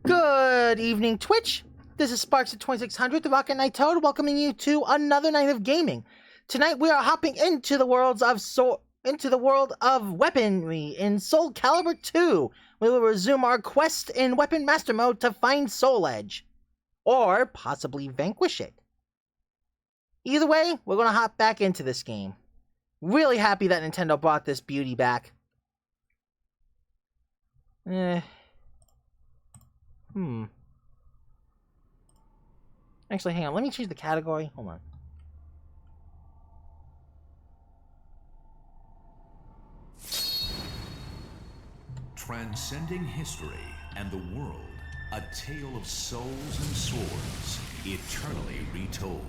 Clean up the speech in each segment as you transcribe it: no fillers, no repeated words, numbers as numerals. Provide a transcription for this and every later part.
Good evening, Twitch. This is Sparks at 2600, the Rocket Knight Toad, welcoming you to another night of gaming. Tonight we are hopping into the world of weaponry in Soul Calibur 2. We will resume our quest in Weapon Master Mode to find Soul Edge, or possibly vanquish it. Either way, we're gonna hop back into this game. Really happy that Nintendo brought this beauty back. Actually, hang on. Let me change the category. Hold on. Transcending history and the world, a tale of souls and swords, eternally retold.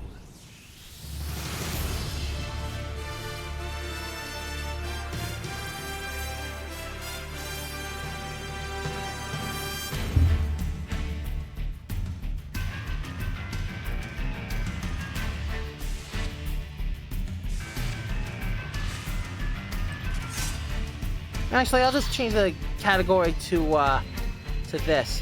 Actually, I'll just change the category to this.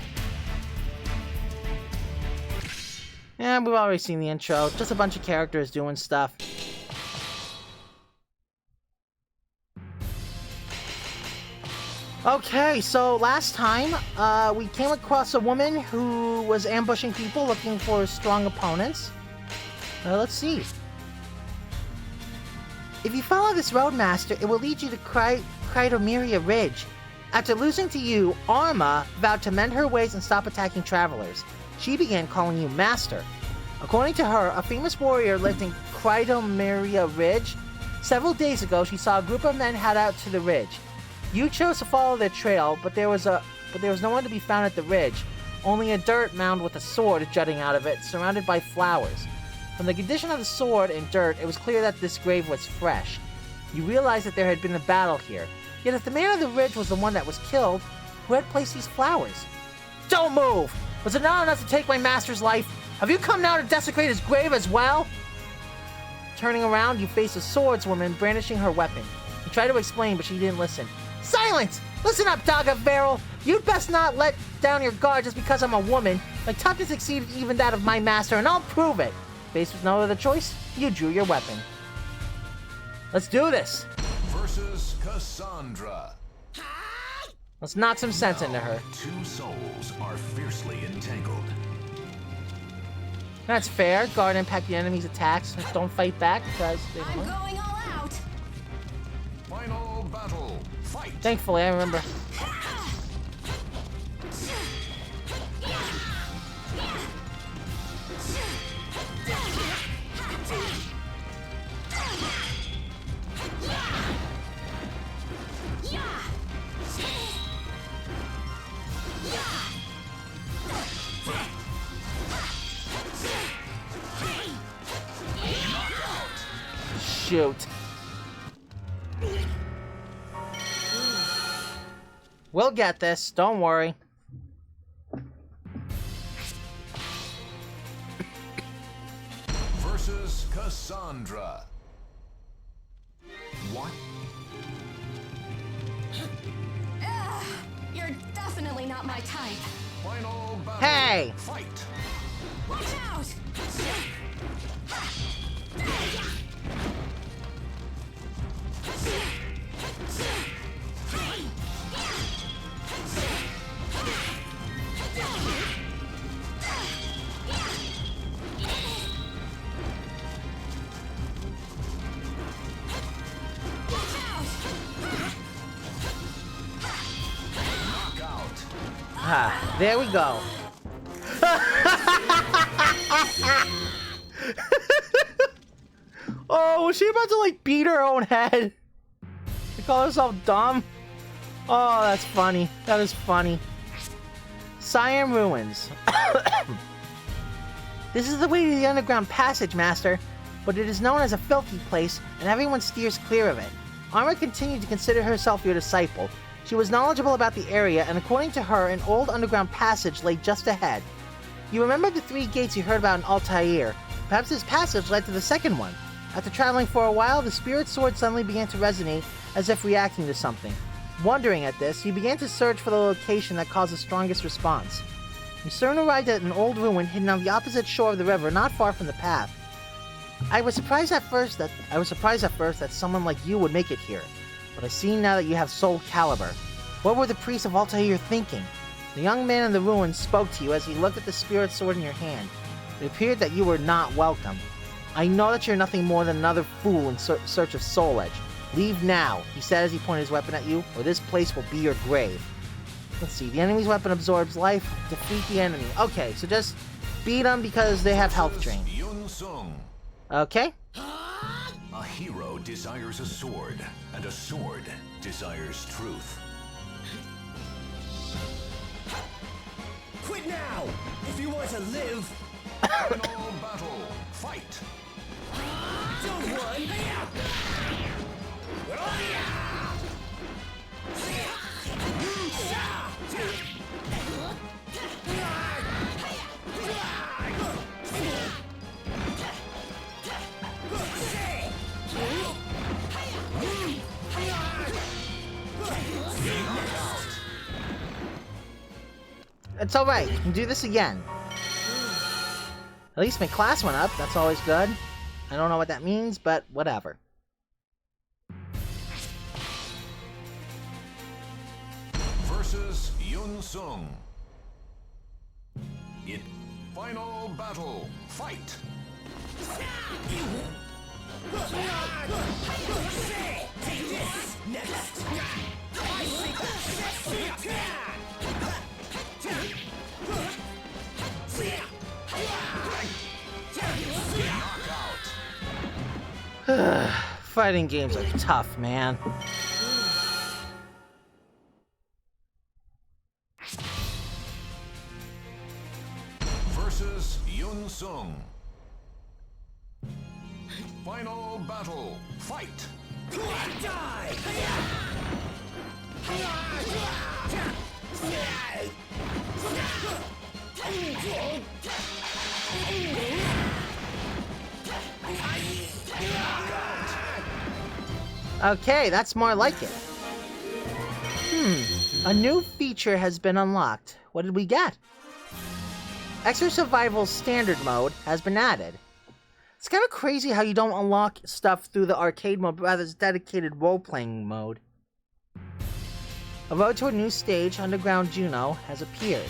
Yeah, we've already seen the intro. Just a bunch of characters doing stuff. Okay, so last time, we came across a woman who was ambushing people looking for strong opponents. Let's see. If you follow this roadmaster, it will lead you to Krydomiria Ridge. After losing to you, Arma vowed to mend her ways and stop attacking travelers. She began calling you Master. According to her, a famous warrior lived in Krydomiria Ridge. Several days ago, she saw a group of men head out to the ridge. You chose to follow their trail, but there was no one to be found at the ridge. Only a dirt mound with a sword jutting out of it, surrounded by flowers. From the condition of the sword and dirt, it was clear that this grave was fresh. You realized that there had been a battle here. Yet if the man on the ridge was the one that was killed, who had placed these flowers? Don't move! Was it not enough to take my master's life? Have you come now to desecrate his grave as well? Turning around, you face a swordswoman brandishing her weapon. You tried to explain, but she didn't listen. Silence! Listen up, Daga Varel! You'd best not let down your guard just because I'm a woman. My toughness exceeded even that of my master, and I'll prove it! Faced with no other choice, you drew your weapon. Let's do this! Versus Cassandra. Let's knock some sense into her. Two souls are fiercely entangled. That's fair. Guard impact the enemy's attacks. Don't fight back because they I'm going all out. Final battle. Fight. Thankfully, I remember. Shoot. We'll get this, don't worry. Versus Cassandra. What? You're definitely not my type. Final battle. Hey! Fight. Watch out! Ah, there we go. Oh, was she about to like beat her own head? She call herself dumb? Oh, that's funny. That is funny. Siam Ruins. This is the way to the underground passage, Master, but it is known as a filthy place, and everyone steers clear of it. Arma continued to consider herself your disciple. She was knowledgeable about the area, and according to her, an old underground passage lay just ahead. You remember the 3 gates you heard about in Altair. Perhaps this passage led to the second one. After traveling for a while, the spirit sword suddenly began to resonate, as if reacting to something. Wondering at this, you began to search for the location that caused the strongest response. You soon arrived at an old ruin hidden on the opposite shore of the river, not far from the path. I was surprised at first that someone like you would make it here, but I see now that you have sold Calibur. What were the priests of Altair thinking? The young man in the ruins spoke to you as he looked at the spirit sword in your hand. It appeared that you were not welcome. I know that you're nothing more than another fool in search of Soul Edge. Leave now, he said as he pointed his weapon at you, or this place will be your grave. Let's see, the enemy's weapon absorbs life. Defeat the enemy. Okay, so just beat them because they have health drain. Okay. A hero desires a sword, and a sword desires truth. Quit now, if you want to live. Final battle, fight. Don't run. It's alright, you can do this again. At least my class went up, that's always good. I don't know what that means, but whatever. Versus Yun Sung. In final battle, fight. Fighting games are tough, man. Versus Yun Sung. Final battle, fight. Die! Okay, that's more like it. A new feature has been unlocked. What did we get? Extra Survival's standard mode has been added. It's kind of crazy how you don't unlock stuff through the arcade mode, but rather it's dedicated role-playing mode. A road to a new stage, Underground Juno, has appeared.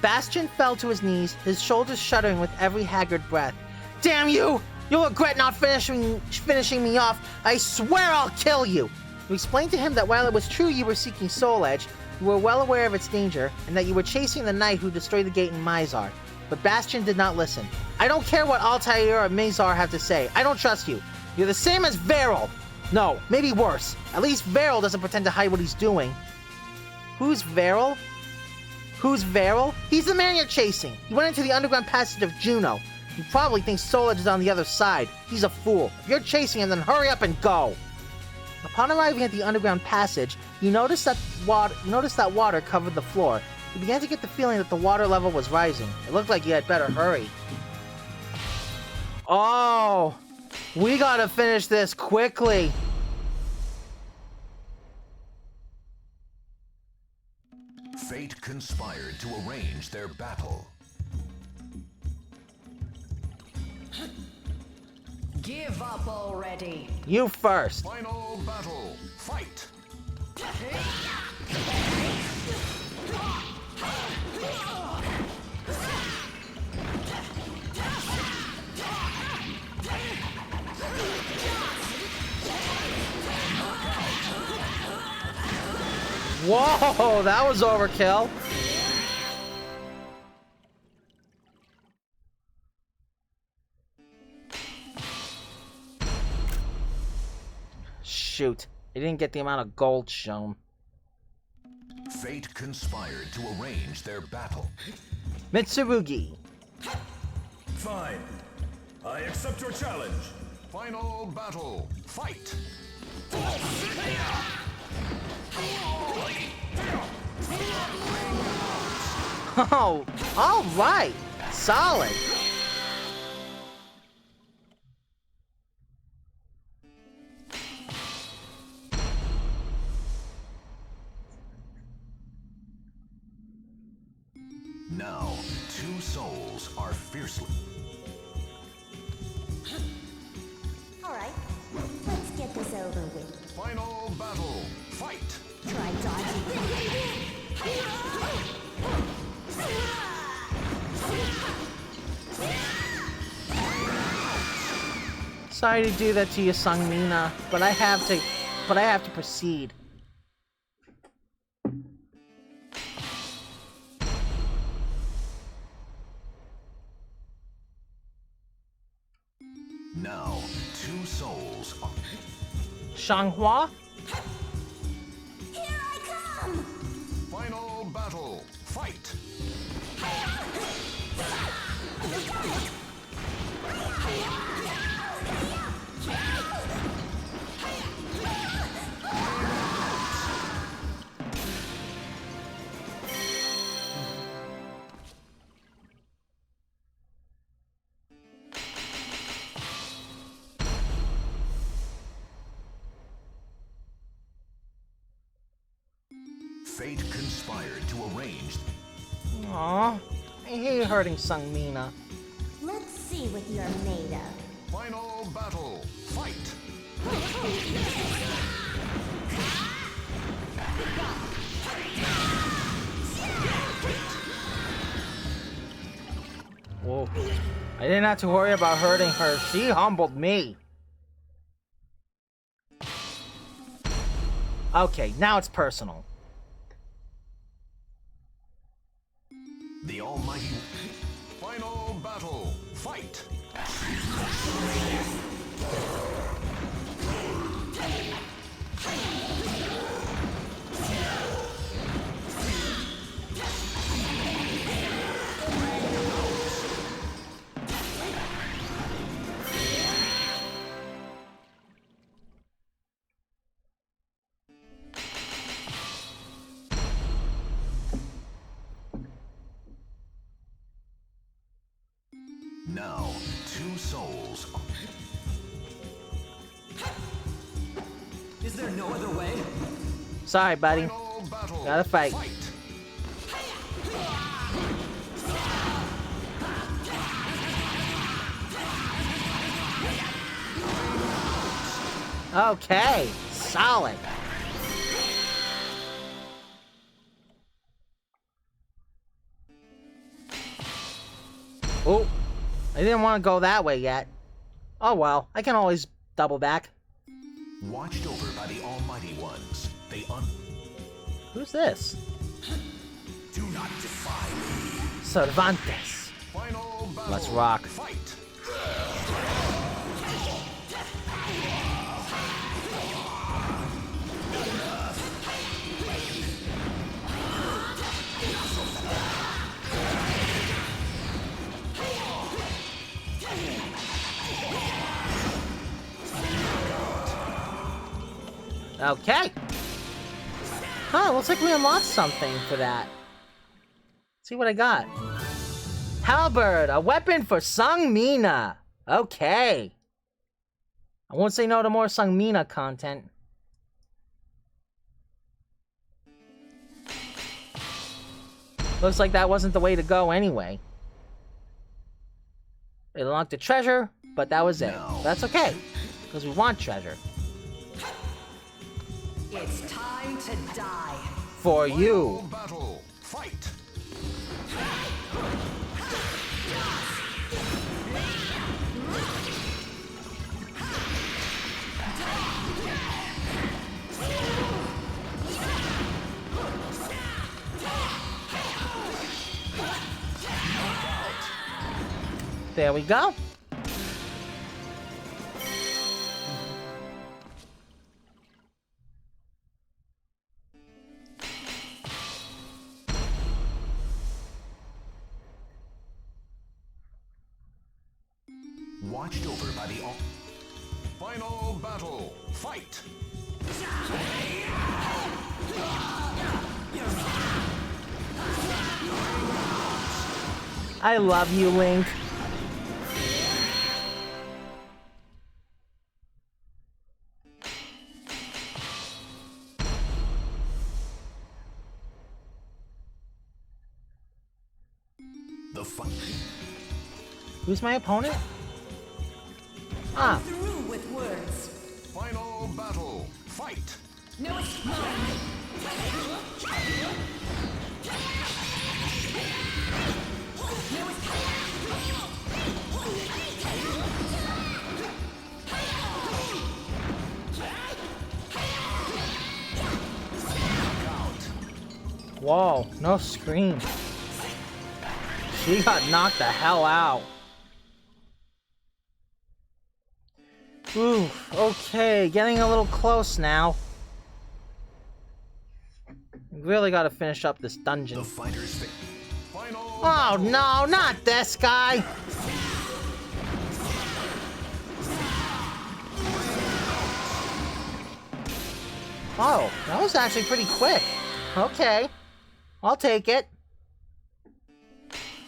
Bastion fell to his knees, his shoulders shuddering with every haggard breath. Damn you! You'll regret not finishing me off. I swear I'll kill you! You explained to him that while it was true you were seeking Soul Edge, you were well aware of its danger, and that you were chasing the knight who destroyed the gate in Mizar. But Bastion did not listen. I don't care what Altair or Mizar have to say. I don't trust you. You're the same as Varel. No, maybe worse. At least Varel doesn't pretend to hide what he's doing. Who's Varel? Who's Varel? He's the man you're chasing. He went into the underground passage of Juno. He probably thinks Soul Edge is on the other side. He's a fool. If you're chasing him, then hurry up and go. Upon arriving at the underground passage, you noticed that water covered the floor. You began to get the feeling that the water level was rising. It looked like you had better hurry. Oh, we gotta finish this quickly. Fate conspired to arrange their battle. Give up already. You first. Final battle, fight. Whoa, that was overkill. Shoot, he didn't get the amount of gold shown. Fate conspired to arrange their battle. Mitsurugi. Fine. I accept your challenge. Final battle, fight. Oh, all right. Solid. souls are fiercely... Alright, let's get this over with. Final battle. Fight! Try dodging. Sorry to do that to you, Sungmina, but I have to proceed. Now, 2 souls are... Shanghua? Here I come! Final battle. Fight! Fate conspired to arrange... Aw, I hate hurting Sungmina. Let's see what you're made of. Final battle. Fight! Whoa. I didn't have to worry about hurting her. She humbled me. Okay, now it's personal. The almighty... Final battle. Fight! Now, 2 souls are... Is there no other way? Sorry, buddy. Final battle. Gotta fight. Okay, solid. Oh, I didn't want to go that way yet. Oh well, I can always double back. Watched over by the almighty ones, they Who's this? do not defy me. Cervantes. Final battle. Let's rock. Fight! Okay. Huh, looks like we unlocked something for that. See what I got. Halberd, a weapon for Sungmina. Okay. I won't say no to more Sungmina content. Looks like that wasn't the way to go anyway. It unlocked a treasure, but that was it. That's okay, because we want treasure. It's time to die. For you. Final battle. Fight! There we go. Watched over by the final battle. Fight! I love you, Link. The fight. Who's my opponent? Ah, Through with words. Final battle. Fight. No, it's mine. whoa, no scream. She got knocked the hell out. Ooh, okay, getting a little close now. Really gotta finish up this dungeon. The fighters final Oh no, not this guy! Oh, that was actually pretty quick. Okay, I'll take it.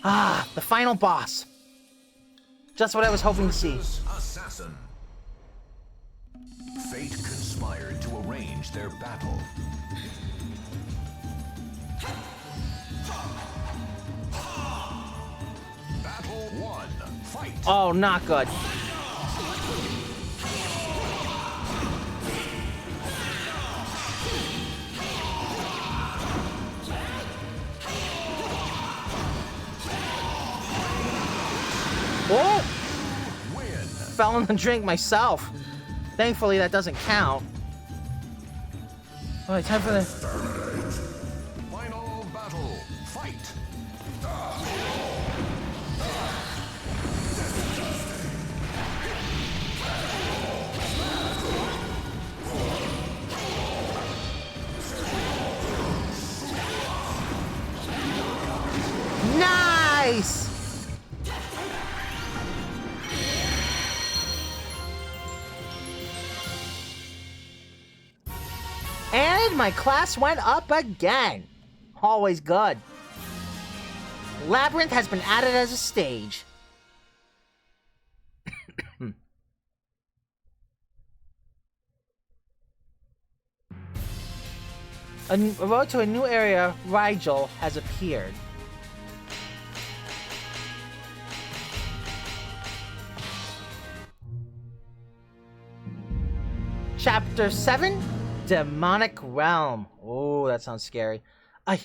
Ah, the final boss. Just what I was hoping to see. Assassin. Fate conspired to arrange their battle. Battle 1. Fight. Oh, not good. Whoa! Win. Fell in the drink myself. Thankfully, that doesn't count. Alright, time for the... Final battle. Fight. Nice! And my class went up again. Always good. Labyrinth has been added as a stage. A road to a new area, Rigel, has appeared. Chapter 7? Demonic Realm. Oh, that sounds scary. I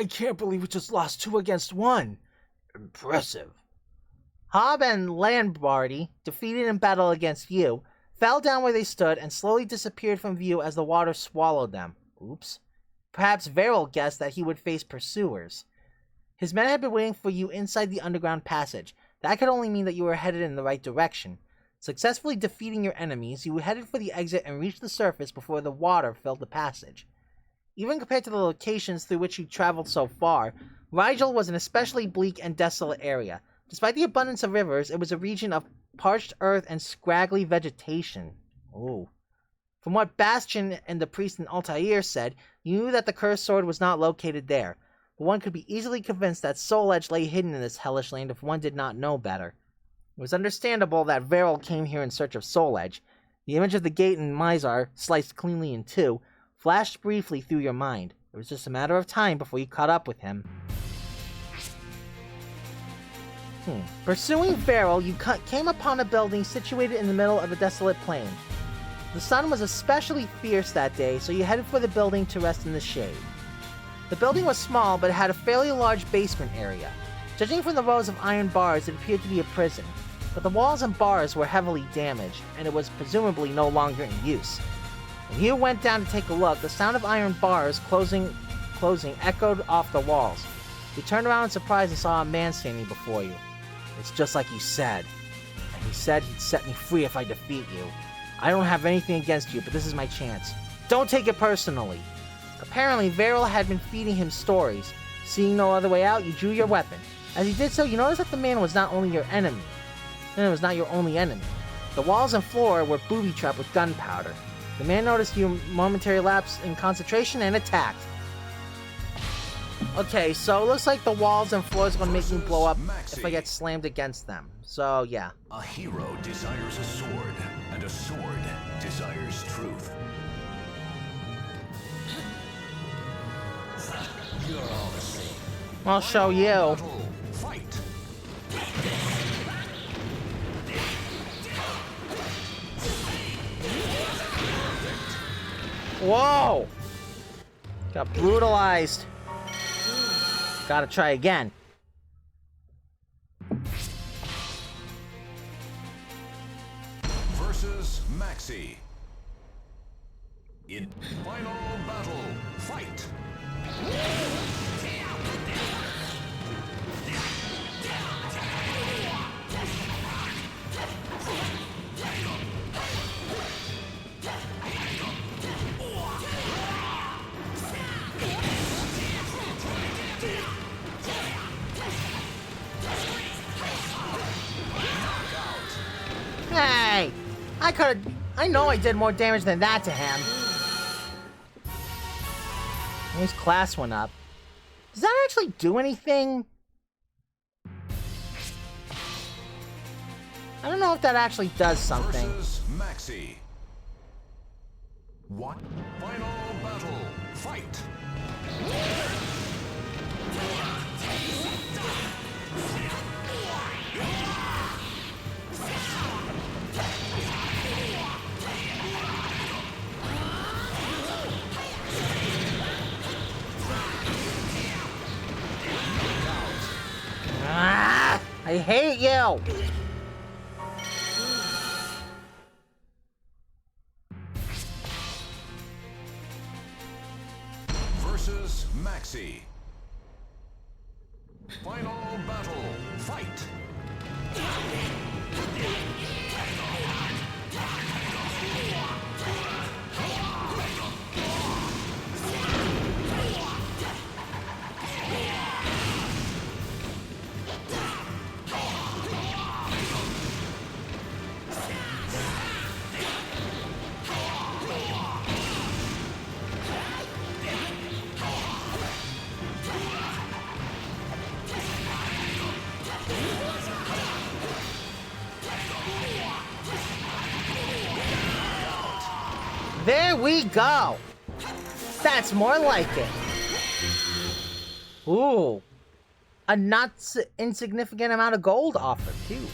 can't believe we just lost 2 against 1. Impressive. Hob and Lambardi, defeated in battle against you, fell down where they stood and slowly disappeared from view as the water swallowed them. Oops. Perhaps Veril guessed that he would face pursuers. His men had been waiting for you inside the underground passage. That could only mean that you were headed in the right direction. Successfully defeating your enemies, you headed for the exit and reached the surface before the water filled the passage. Even compared to the locations through which you traveled so far, Rigel was an especially bleak and desolate area. Despite the abundance of rivers, it was a region of parched earth and scraggly vegetation. Ooh. From what Bastion and the priest in Altair said, you knew that the cursed sword was not located there, but one could be easily convinced that Soul Edge lay hidden in this hellish land if one did not know better. It was understandable that Veril came here in search of Soul Edge. The image of the gate in Mizar, sliced cleanly in 2, flashed briefly through your mind. It was just a matter of time before you caught up with him. Pursuing Veril, you came upon a building situated in the middle of a desolate plain. The sun was especially fierce that day, so you headed for the building to rest in the shade. The building was small, but it had a fairly large basement area. Judging from the rows of iron bars, it appeared to be a prison, but the walls and bars were heavily damaged, and it was presumably no longer in use. When you went down to take a look, the sound of iron bars closing echoed off the walls. You turned around in surprise and saw a man standing before you. It's just like you said. And he said he'd set me free if I defeat you. I don't have anything against you, but this is my chance. Don't take it personally. Apparently, Veril had been feeding him stories. Seeing no other way out, you drew your weapon. As you did so, you noticed that the man was not only your enemy, and it was not your only enemy. The walls and floor were booby-trapped with gunpowder. The man noticed you momentary lapse in concentration and attacked. Okay, so it looks like the walls and floors are going to make me blow up if I get slammed against them. So, yeah. A hero desires a sword, and a sword desires truth. You're all the same. I'll show you. Battle. Fight. Whoa! Got brutalized. Gotta try again. Versus Maxi. In final battle, fight! Hey! I know I did more damage than that to him. His class went up. Does that actually do anything? I don't know if that actually does something. Versus Maxi. What? Final battle, fight! Ah, I hate you! Versus Maxi. Final battle, fight! There we go! That's more like it. Ooh. A not insignificant amount of gold offered, too.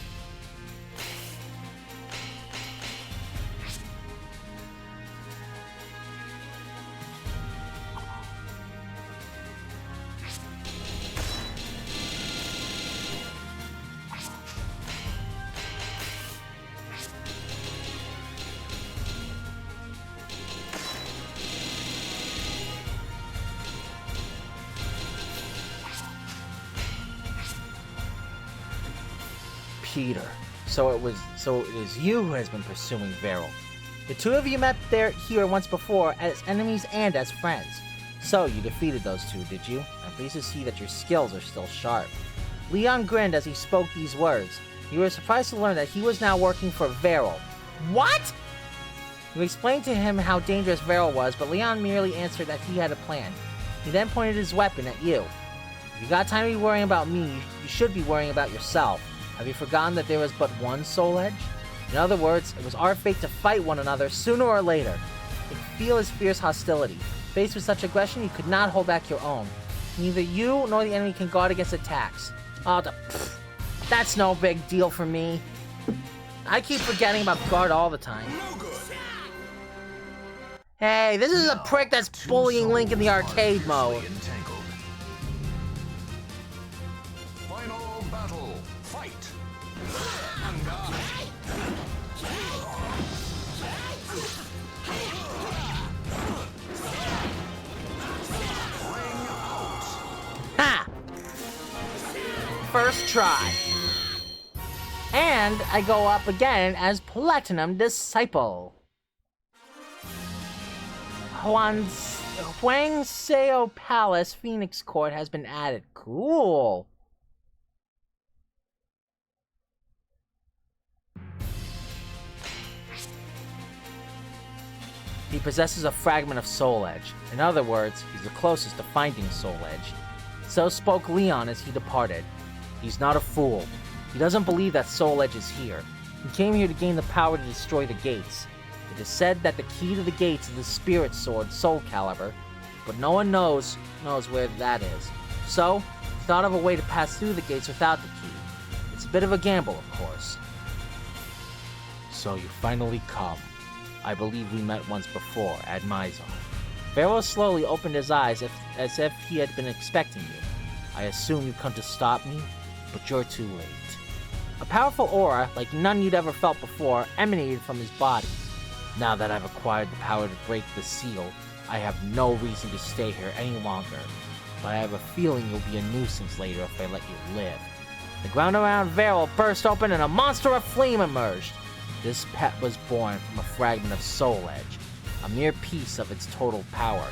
Peter. So it is you who has been pursuing Veril. The two of you met here once before as enemies and as friends. So you defeated those two, did you? I'm pleased to see that your skills are still sharp. Leon grinned as he spoke these words. You were surprised to learn that he was now working for Veril. What? You explained to him how dangerous Veril was, but Leon merely answered that he had a plan. He then pointed his weapon at you. If you got time to be worrying about me, you should be worrying about yourself. Have you forgotten that there was but one Soul Edge? In other words, it was our fate to fight one another sooner or later. You could feel his fierce hostility. Faced with such aggression, you could not hold back your own. Neither you nor the enemy can guard against attacks. Oh, that's no big deal for me. I keep forgetting about guard all the time. Hey, this is a prick that's bullying Link in the arcade mode. Final battle, fight! Ha! First try. And I go up again as Platinum Disciple. Huangseo Palace Phoenix Court has been added. Cool. He possesses a fragment of Soul Edge. In other words, he's the closest to finding Soul Edge. So spoke Leon as he departed. He's not a fool. He doesn't believe that Soul Edge is here. He came here to gain the power to destroy the gates. It is said that the key to the gates is the spirit sword, Soul Calibur, but no one knows where that is. So, he thought of a way to pass through the gates without the key. It's a bit of a gamble, of course. So you finally come. I believe we met once before at Mizar. Varel slowly opened his eyes as if he had been expecting you. I assume you come to stop me, but you're too late. A powerful aura, like none you'd ever felt before, emanated from his body. Now that I've acquired the power to break the seal, I have no reason to stay here any longer. But I have a feeling you'll be a nuisance later if I let you live. The ground around Varel burst open and a monster of flame emerged. This pet was born from a fragment of Soul Edge, a mere piece of its total power.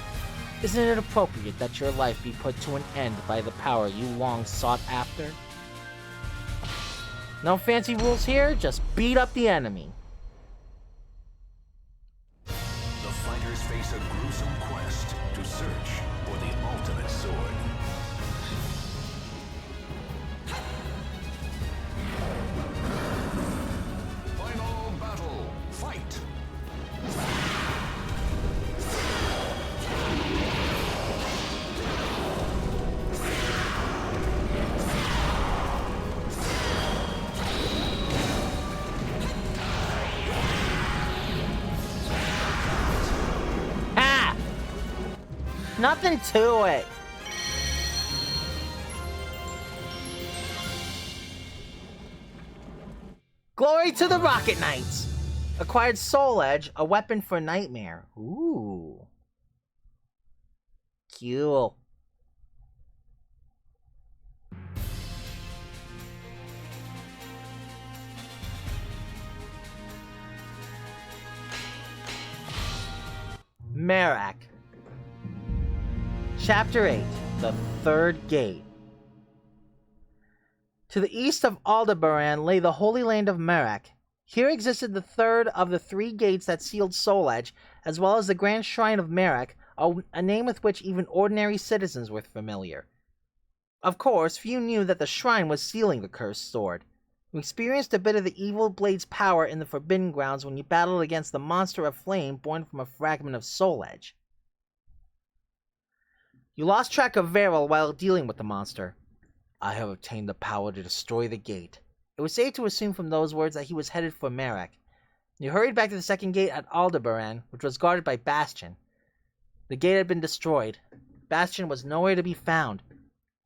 Isn't it appropriate that your life be put to an end by the power you long sought after? No fancy rules here, just beat up the enemy. The fighters face a gruesome quest to search for the ultimate sword. Final battle, fight! Nothing to it. Glory to the Rocket Knights! Acquired Soul Edge, a weapon for Nightmare. Ooh. Cool. Merak. Chapter 8, The Third Gate. To the east of Aldebaran lay the Holy Land of Merak. Here existed the third of the three gates that sealed Soul Edge, as well as the Grand Shrine of Merak, a name with which even ordinary citizens were familiar. Of course, few knew that the shrine was sealing the cursed sword. You experienced a bit of the evil blade's power in the Forbidden Grounds when you battled against the monster of flame born from a fragment of Soul Edge. You lost track of Varel while dealing with the monster. I have obtained the power to destroy the gate. It was safe to assume from those words that he was headed for Merak. You hurried back to the second gate at Aldebaran, which was guarded by Bastion. The gate had been destroyed. Bastion was nowhere to be found.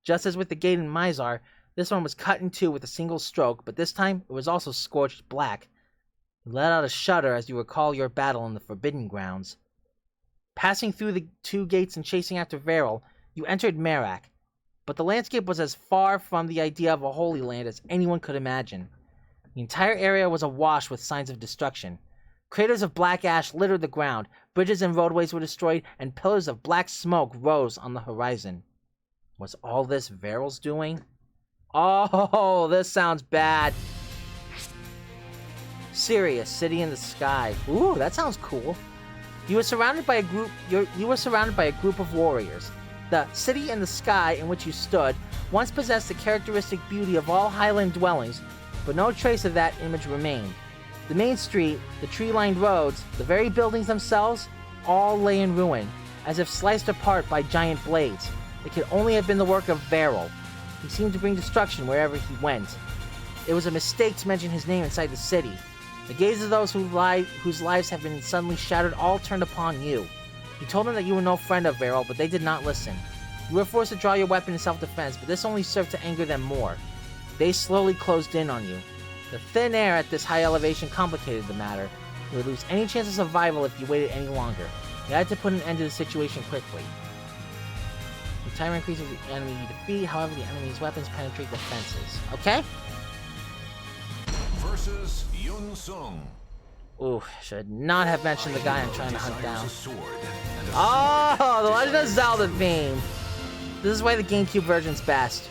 Just as with the gate in Mizar, this one was cut in two with a single stroke, but this time it was also scorched black. You let out a shudder as you recall your battle in the Forbidden Grounds. Passing through the two gates and chasing after Varel, you entered Merak. But the landscape was as far from the idea of a Holy Land as anyone could imagine. The entire area was awash with signs of destruction. Craters of black ash littered the ground, bridges and roadways were destroyed, and pillars of black smoke rose on the horizon. Was all this Varel's doing? Oh, this sounds bad. Sirius, City in the Sky. Ooh, that sounds cool. You were surrounded by a group of warriors. The city in the sky in which you stood once possessed the characteristic beauty of all highland dwellings, but no trace of that image remained. The main street, the tree-lined roads, the very buildings themselves, all lay in ruin, as if sliced apart by giant blades. It could only have been the work of Varel. He seemed to bring destruction wherever he went. It was a mistake to mention his name inside the city. The gaze of those whose lives have been suddenly shattered all turned upon you. You told them that you were no friend of Varel, but they did not listen. You were forced to draw your weapon in self-defense, but this only served to anger them more. They slowly closed in on you. The thin air at this high elevation complicated the matter. You would lose any chance of survival if you waited any longer. You had to put an end to the situation quickly. The timer increases the enemy you defeat, however the enemy's weapons penetrate defenses. Okay? Versus Yun Sung. Ooh, should not have mentioned the guy I'm trying to hunt down. Oh, the Legend of Zelda theme! This is why the GameCube version's best.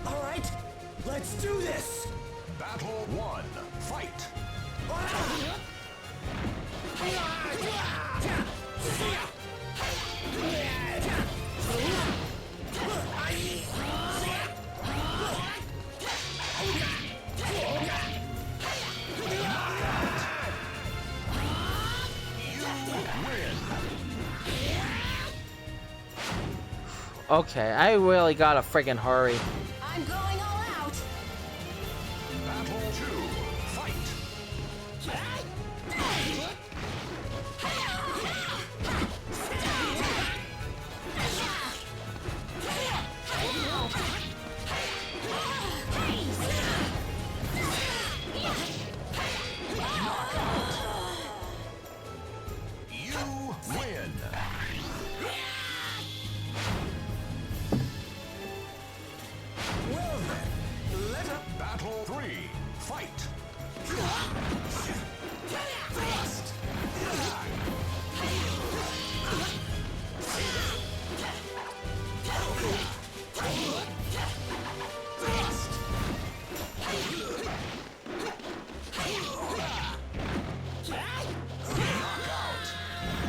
Alright, let's do this! Battle 1, fight! Okay, I really gotta friggin' hurry. I'm going all out. Battle 2, fight!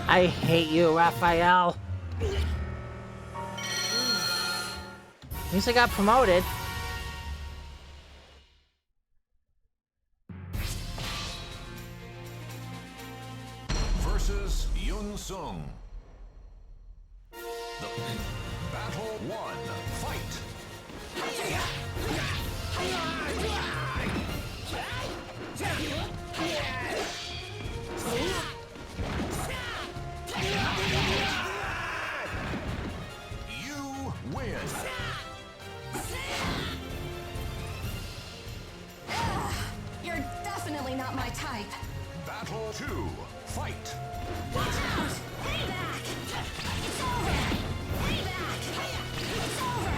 I hate you, Raphael. At least I got promoted. Versus Yun Sung. The battle 1. Fight. You win. You're definitely not my type. Battle 2. Fight. Watch out! Payback! It's over! Payback! It's over!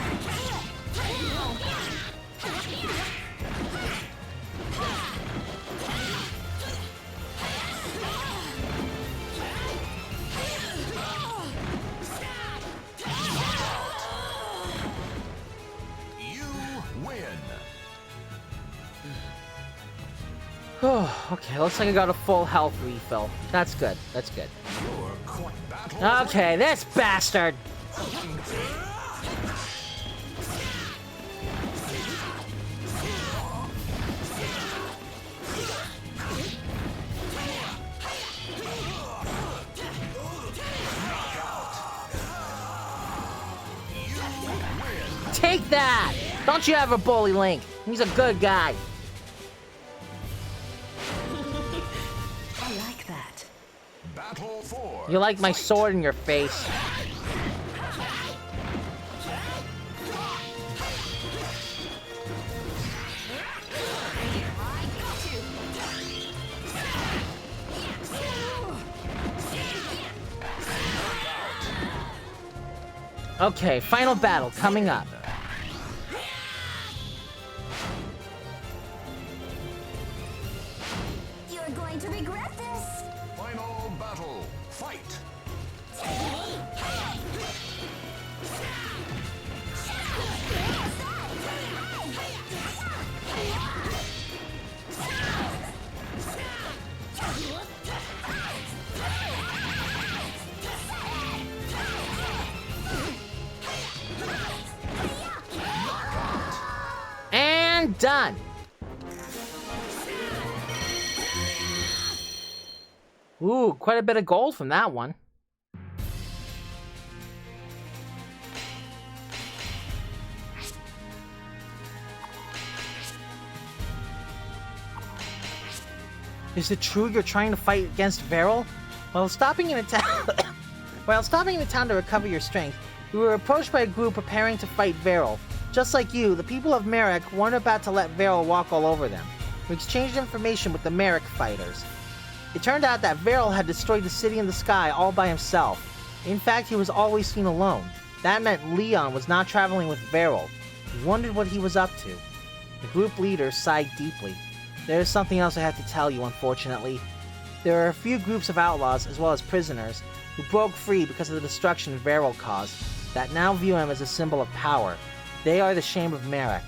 You win. Okay, looks like I got a full health refill. That's good. That's good. You're quite battle. Okay, this bastard! Take that! Don't you ever bully Link. He's a good guy. I like that. Battle 4. You like my sword in your face. Okay, final battle coming up. You're going to regret this. Final battle. Fight. And done. Ooh, quite a bit of gold from that one. Is it true you're trying to fight against Veril? While stopping in a town to recover your strength, you were approached by a group preparing to fight Veril. Just like you, the people of Merrick weren't about to let Veril walk all over them. We exchanged information with the Merrick fighters. It turned out that Veril had destroyed the city in the sky all by himself. In fact, he was always seen alone. That meant Leon was not traveling with Veril. We wondered what he was up to. The group leader sighed deeply. There is something else I have to tell you, unfortunately. There are a few groups of outlaws, as well as prisoners, who broke free because of the destruction Veril caused, that now view him as a symbol of power. They are the shame of Merrick.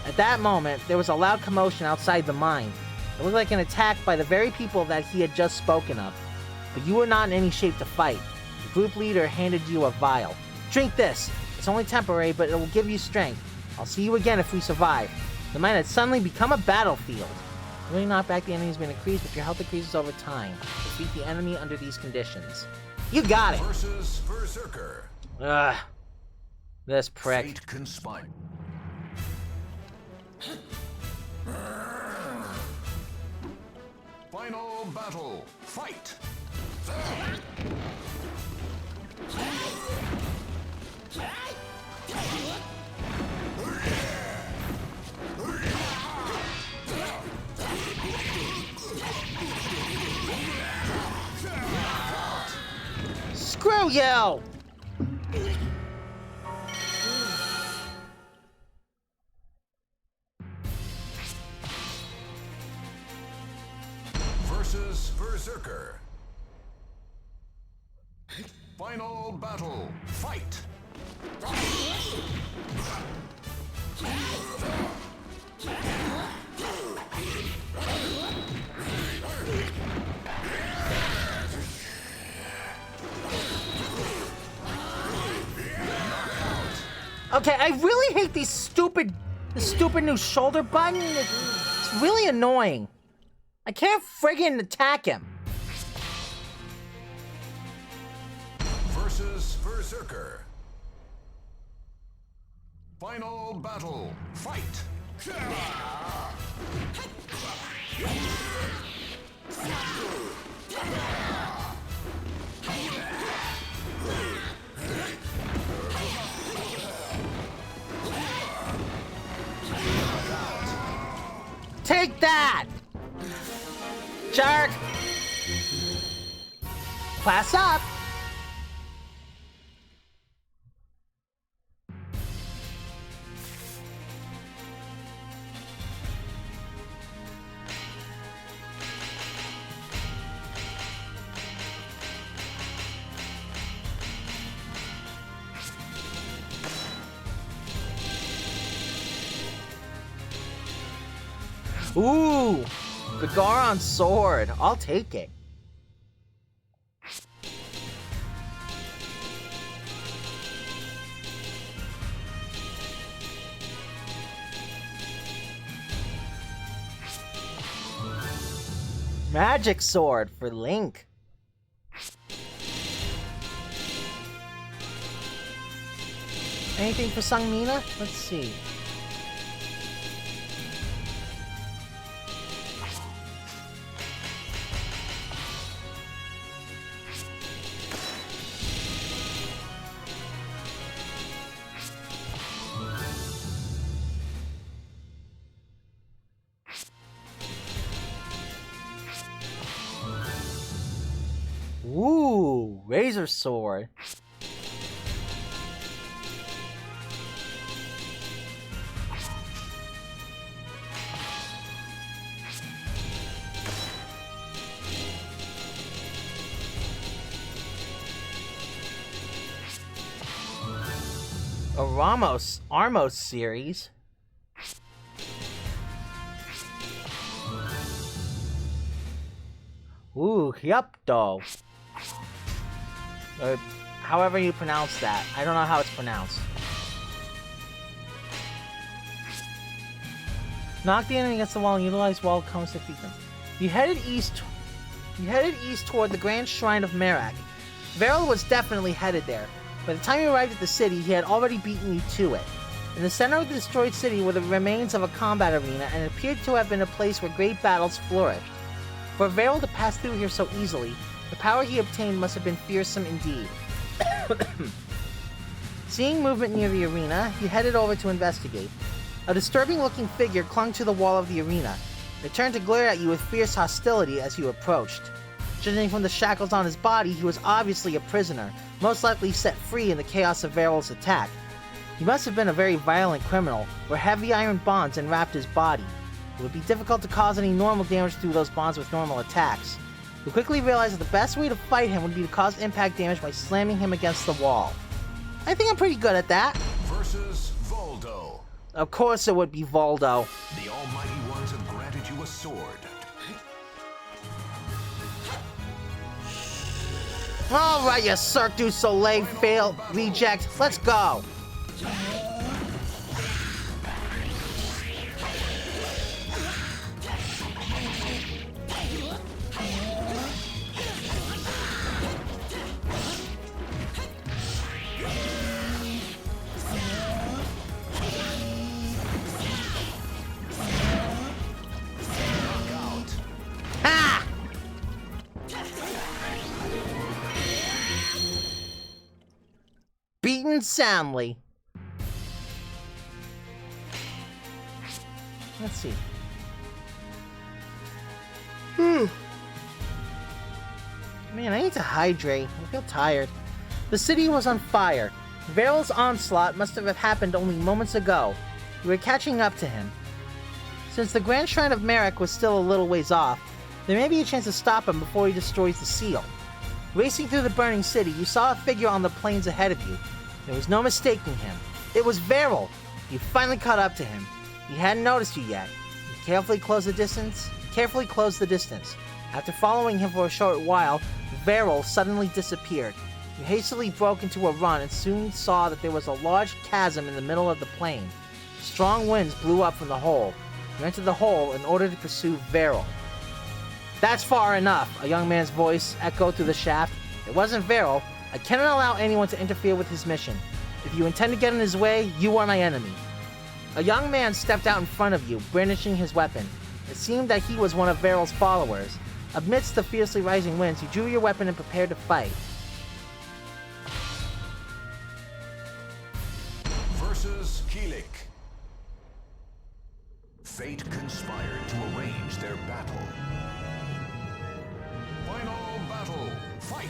At that moment, there was a loud commotion outside the mine. It looked like an attack by the very people that he had just spoken of. But you were not in any shape to fight. The group leader handed you a vial. Drink this. It's only temporary, but it will give you strength. I'll see you again if we survive. The mine had suddenly become a battlefield. Really knock back the enemy's been increased, but your health increases over time. Defeat the enemy under these conditions. You got it! Versus Berserker. Ugh. This prick. Fate conspire. Final battle. Fight. Screw you! Versus Berserker. Final battle. Fight. Okay, I really hate the stupid new shoulder button. It's really annoying. I can't friggin' attack him. Versus Berserker. Final battle. Fight. Take that! Jerk! Class up! Ooh! The Garon sword. I'll take it. Magic sword for Link. Anything for Sangmina? Let's see. Ooh, Razor Sword. A Armos series. Ooh, Hyupto. Or however you pronounce that. I don't know how it's pronounced. Knock the enemy against the wall and utilize wall cones to defeat them. You headed east toward the Grand Shrine of Merak. Varel was definitely headed there. By the time you arrived at the city, he had already beaten you to it. In the center of the destroyed city were the remains of a combat arena, and it appeared to have been a place where great battles flourished. For Varel to pass through here so easily, the power he obtained must have been fearsome indeed. Seeing movement near the arena, he headed over to investigate. A disturbing-looking figure clung to the wall of the arena. It turned to glare at you with fierce hostility as you approached. Judging from the shackles on his body, he was obviously a prisoner, most likely set free in the chaos of Varel's attack. He must have been a very violent criminal, where heavy iron bonds enwrapped his body. It would be difficult to cause any normal damage through those bonds with normal attacks. You quickly realized that the best way to fight him would be to cause impact damage by slamming him against the wall. I think I'm pretty good at that. Versus Voldo. Of course it would be Voldo. The Almighty Ones have granted you a sword. Alright, you Cirque du Soleil fail reject. Let's go. Ha! Beaten soundly. Let's see. Man, I need to hydrate. I feel tired. The city was on fire. Varel's onslaught must have happened only moments ago. You were catching up to him. Since the Grand Shrine of Merak was still a little ways off, there may be a chance to stop him before he destroys the seal. Racing through the burning city, you saw a figure on the plains ahead of you. There was no mistaking him. It was Varel! You finally caught up to him. He hadn't noticed you yet. You carefully closed the distance. After following him for a short while, Varel suddenly disappeared. You hastily broke into a run and soon saw that there was a large chasm in the middle of the plain. Strong winds blew up from the hole. You entered the hole in order to pursue Veril. That's far enough, a young man's voice echoed through the shaft. It wasn't Veril. I cannot allow anyone to interfere with his mission. If you intend to get in his way, you are my enemy. A young man stepped out in front of you, brandishing his weapon. It seemed that he was one of Veril's followers. Amidst the fiercely rising winds, you drew your weapon and prepared to fight. Versus Kilik. Fate conspired to arrange their battle. Final battle. Fight!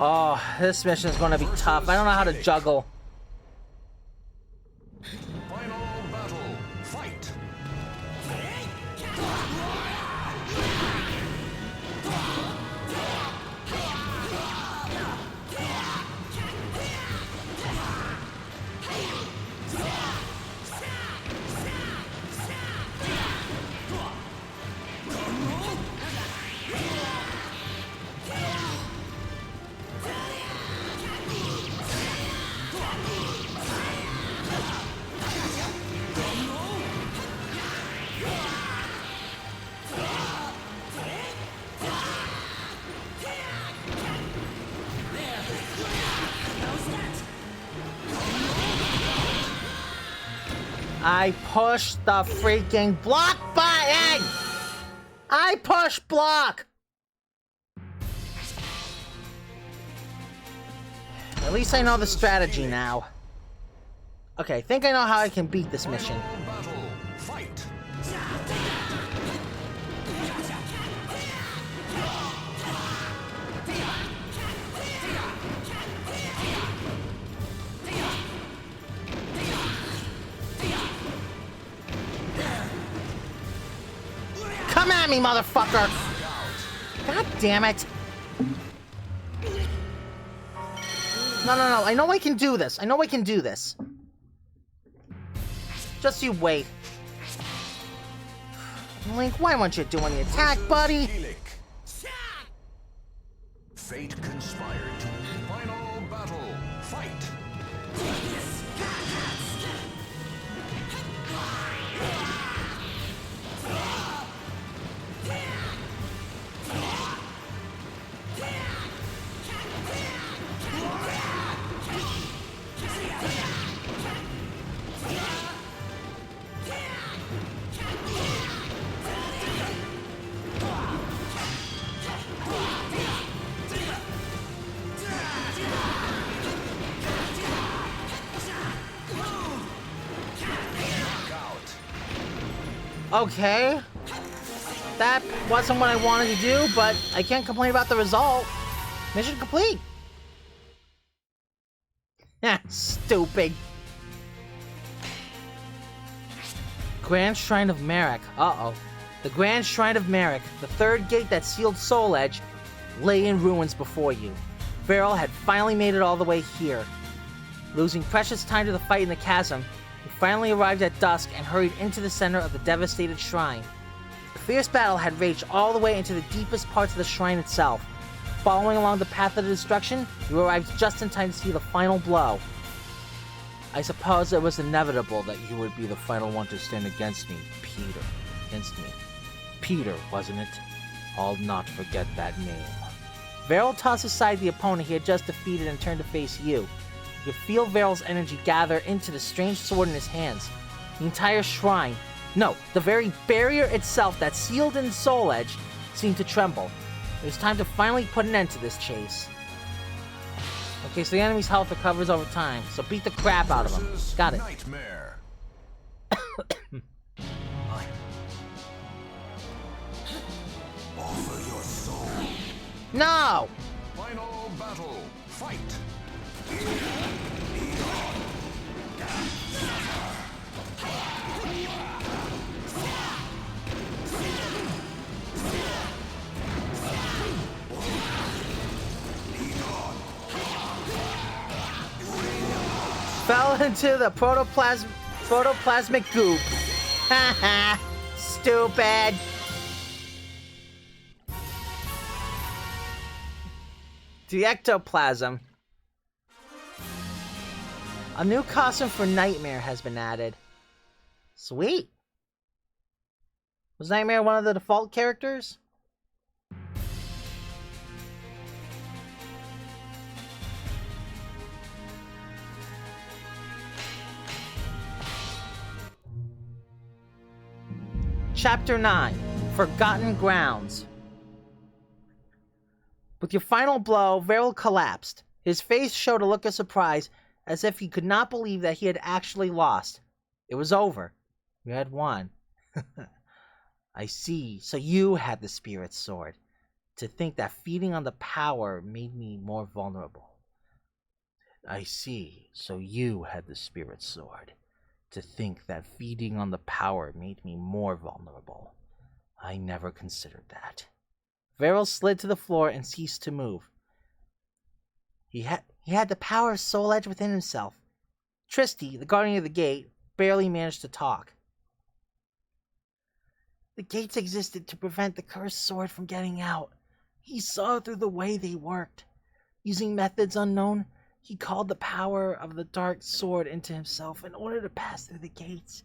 Oh, this mission is going to be tough. I don't know how to juggle. Final battle. Fight! I pushed the freaking block button! I push block! At least I know the strategy now. Okay, I think I know how I can beat this mission. Battle. Fight! Come at me, motherfucker! God damn it. No. I know I can do this. I know I can do this. Just you wait. Link, why won't you do any attack, buddy? Fate conspired to final battle. Fight! Okay. That wasn't what I wanted to do, but I can't complain about the result. Mission complete. Stupid. Grand Shrine of Merrick. Uh-oh. The Grand Shrine of Merrick, the third gate that sealed Soul Edge, lay in ruins before you. Veril had finally made it all the way here. Losing precious time to the fight in the chasm, you finally arrived at dusk and hurried into the center of the devastated shrine. The fierce battle had raged all the way into the deepest parts of the shrine itself. Following along the path of destruction, you arrived just in time to see the final blow. I suppose it was inevitable that you would be the final one to stand against me, Peter. Against me. Peter, wasn't it? I'll not forget that name. Veril tossed aside the opponent he had just defeated and turned to face you. You could feel Veril's energy gather into the strange sword in his hands. The entire shrine, no, the very barrier itself that sealed in Soul Edge, seemed to tremble. It was time to finally put an end to this chase. Okay, so the enemy's health recovers over time, so beat the crap out of him. Got it. Nightmare. No! Final battle. Fight. Fell into the protoplasmic goop. Haha. Stupid. The ectoplasm. A new costume for Nightmare has been added. Sweet. Was Nightmare one of the default characters? Chapter 9. Forgotten Grounds. With your final blow, Veril collapsed. His face showed a look of surprise, as if he could not believe that he had actually lost. It was over. You had won. I see. So you had the spirit sword. To think that feeding on the power made me more vulnerable. I see. So you had the spirit sword. To think that feeding on the power made me more vulnerable. I never considered that. Veril slid to the floor and ceased to move. He had the power of Soul Edge within himself. Tristy, the guardian of the gate, barely managed to talk. The gates existed to prevent the cursed sword from getting out. He saw through the way they worked. Using methods unknown, he called the power of the dark sword into himself in order to pass through the gates.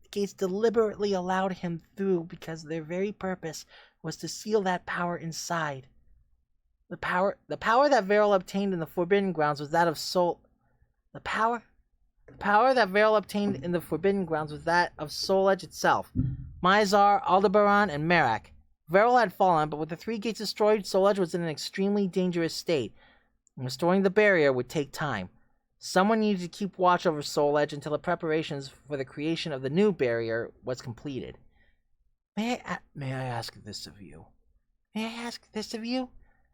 The gates deliberately allowed him through because their very purpose was to seal that power inside. The power that Veril obtained in the Forbidden Grounds was that of Soul. The power that Veril obtained in the Forbidden Grounds was that of Soul Edge itself. Mizar, Aldebaran, and Merak. Veril had fallen, but with the three gates destroyed, Soul Edge was in an extremely dangerous state. Restoring the barrier would take time. Someone needed to keep watch over Soul Edge until the preparations for the creation of the new barrier was completed. May I ask this of you?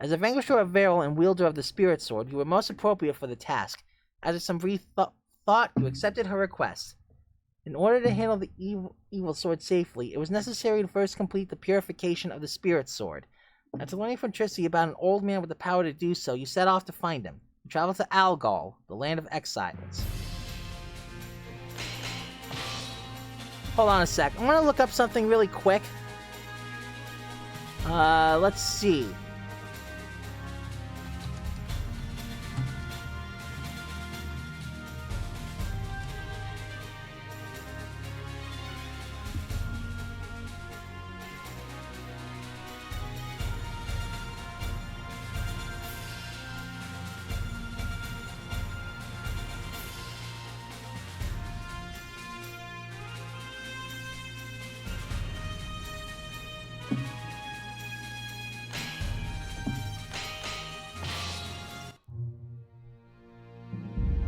As a vanquisher of Veril and wielder of the Spirit Sword, you were most appropriate for the task. After some brief thought, you accepted her request. In order to handle the evil sword safely, it was necessary to first complete the purification of the Spirit Sword. After learning from Tristy about an old man with the power to do so, you set off to find him. You traveled to Algol, the land of exiles. Hold on a sec. I'm going to look up something really quick. Let's see.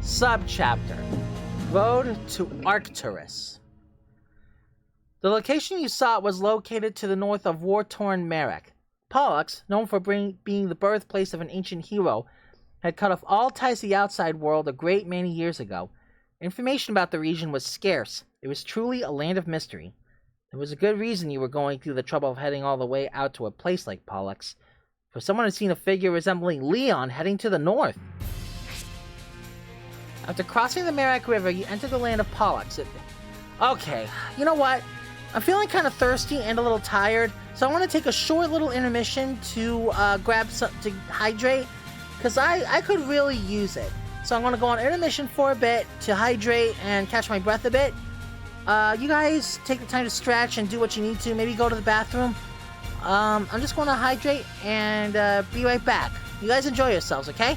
Subchapter: Road to Arcturus. The location you sought was located to the north of war-torn Merak. Pollux, known for being the birthplace of an ancient hero, had cut off all ties to the outside world a great many years ago. Information about the region was scarce. It was truly a land of mystery. There was a good reason you were going through the trouble of heading all the way out to a place like Pollux. For someone had seen a figure resembling Leon heading to the north. After crossing the Merak River, you entered the land of Pollux. Okay, you know what? I'm feeling kind of thirsty and a little tired, so I want to take a short little intermission to grab some to hydrate, because I could really use it. So I'm going to go on intermission for a bit to hydrate and catch my breath a bit. You guys take the time to stretch and do what you need to. Maybe go to the bathroom. I'm just going to hydrate and be right back. You guys enjoy yourselves, okay?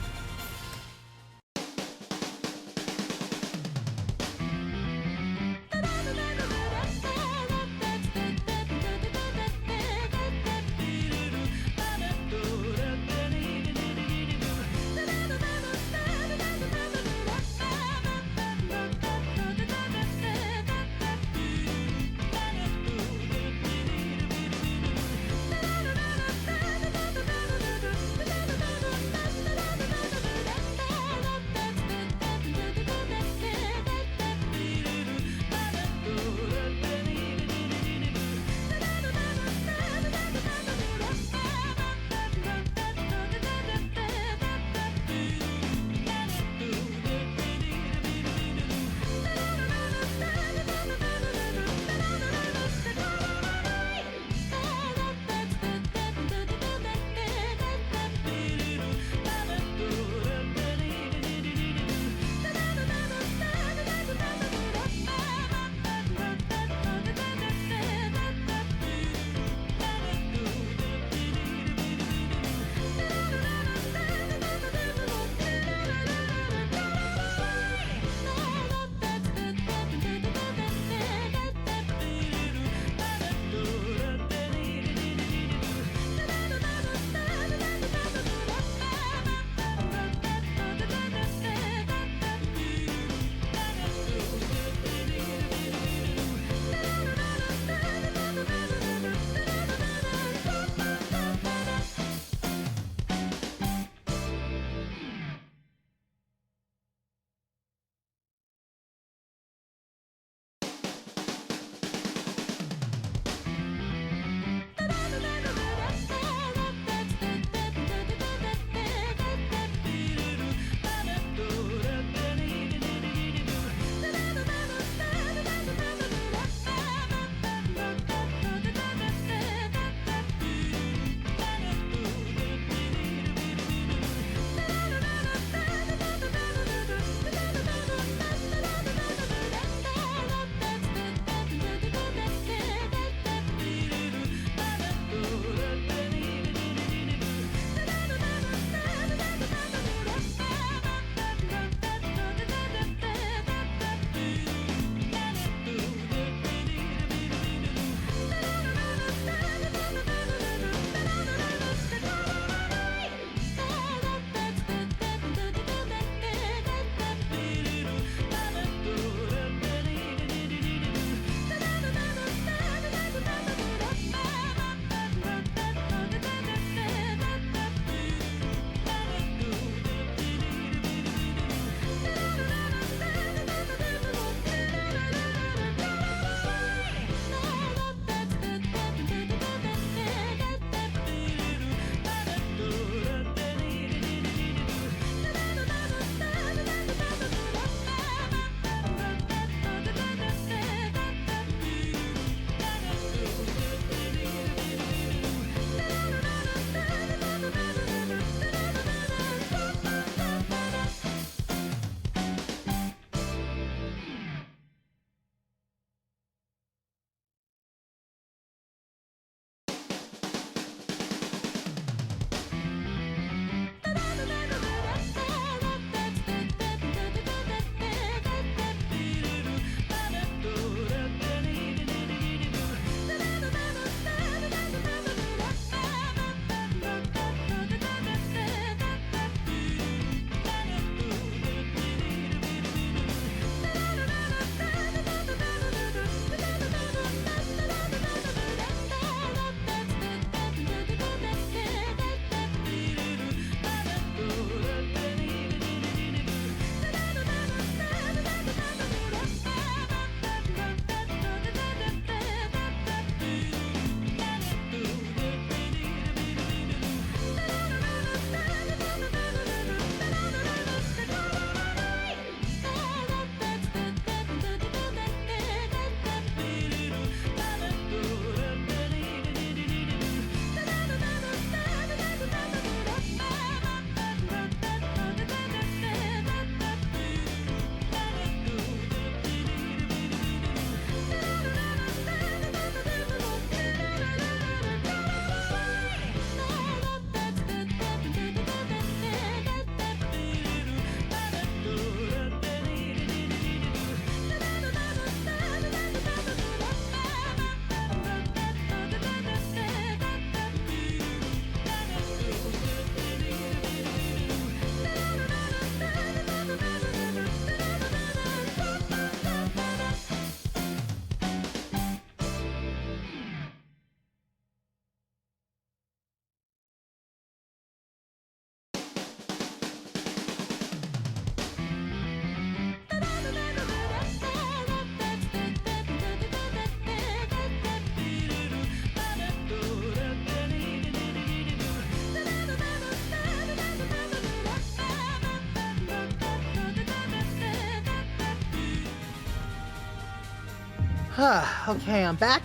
Okay, I'm back.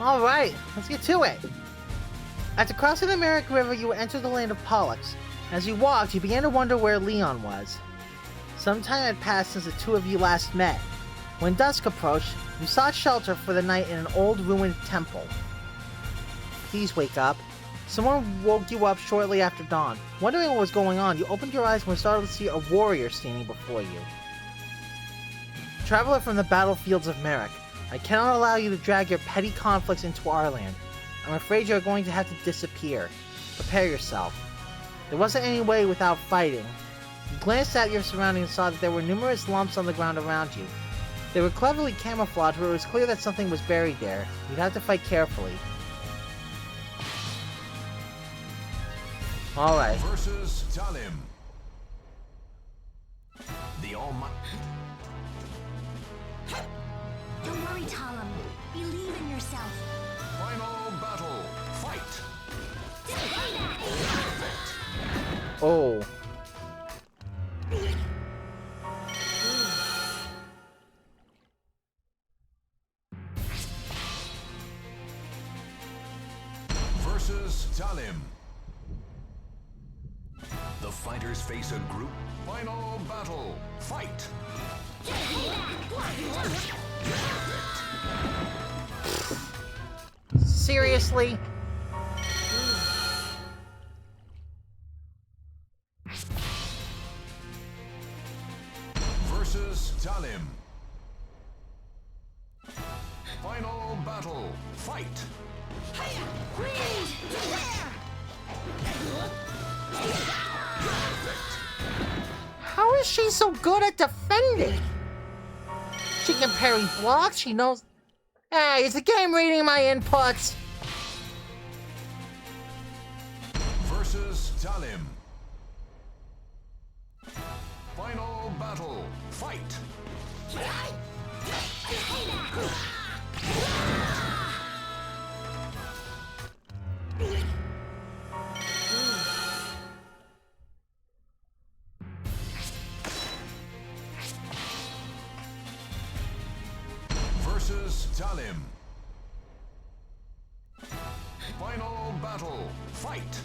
Alright, let's get to it. After crossing the Merrick River, you entered the land of Pollux. As you walked, you began to wonder where Leon was. Some time had passed since the two of you last met. When dusk approached, you sought shelter for the night in an old ruined temple. Please wake up. Someone woke you up shortly after dawn. Wondering what was going on, you opened your eyes and were startled to see a warrior standing before you. Traveler from the battlefields of Merrick, I cannot allow you to drag your petty conflicts into our land. I'm afraid you are going to have to disappear. Prepare yourself. There wasn't any way without fighting. You glanced at your surroundings and saw that there were numerous lumps on the ground around you. They were cleverly camouflaged, but it was clear that something was buried there. You'd have to fight carefully. Alright. Versus Talim. The Almighty. Don't worry, Talim. Believe in yourself. Final battle. Fight. Oh. Versus Talim. The fighters face a group. Final battle. Fight. Seriously? Versus Talim. Final battle. Fight. How is she so good at defending? She can parry blocks, she knows... Hey, is the game reading my inputs? Versus Talim. Final battle. Fight. Versus Talim. Final battle. Fight.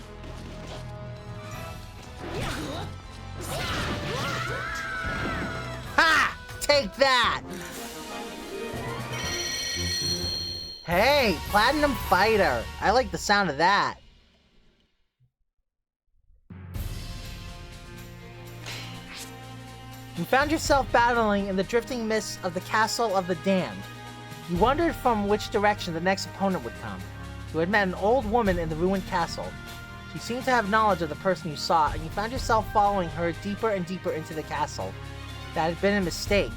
Ha! Take that! Hey, Platinum Fighter! I like the sound of that. You found yourself battling in the drifting mists of the Castle of the Damned. You wondered from which direction the next opponent would come. You had met an old woman in the ruined castle. She seemed to have knowledge of the person you sought, and you found yourself following her deeper and deeper into the castle. That had been a mistake.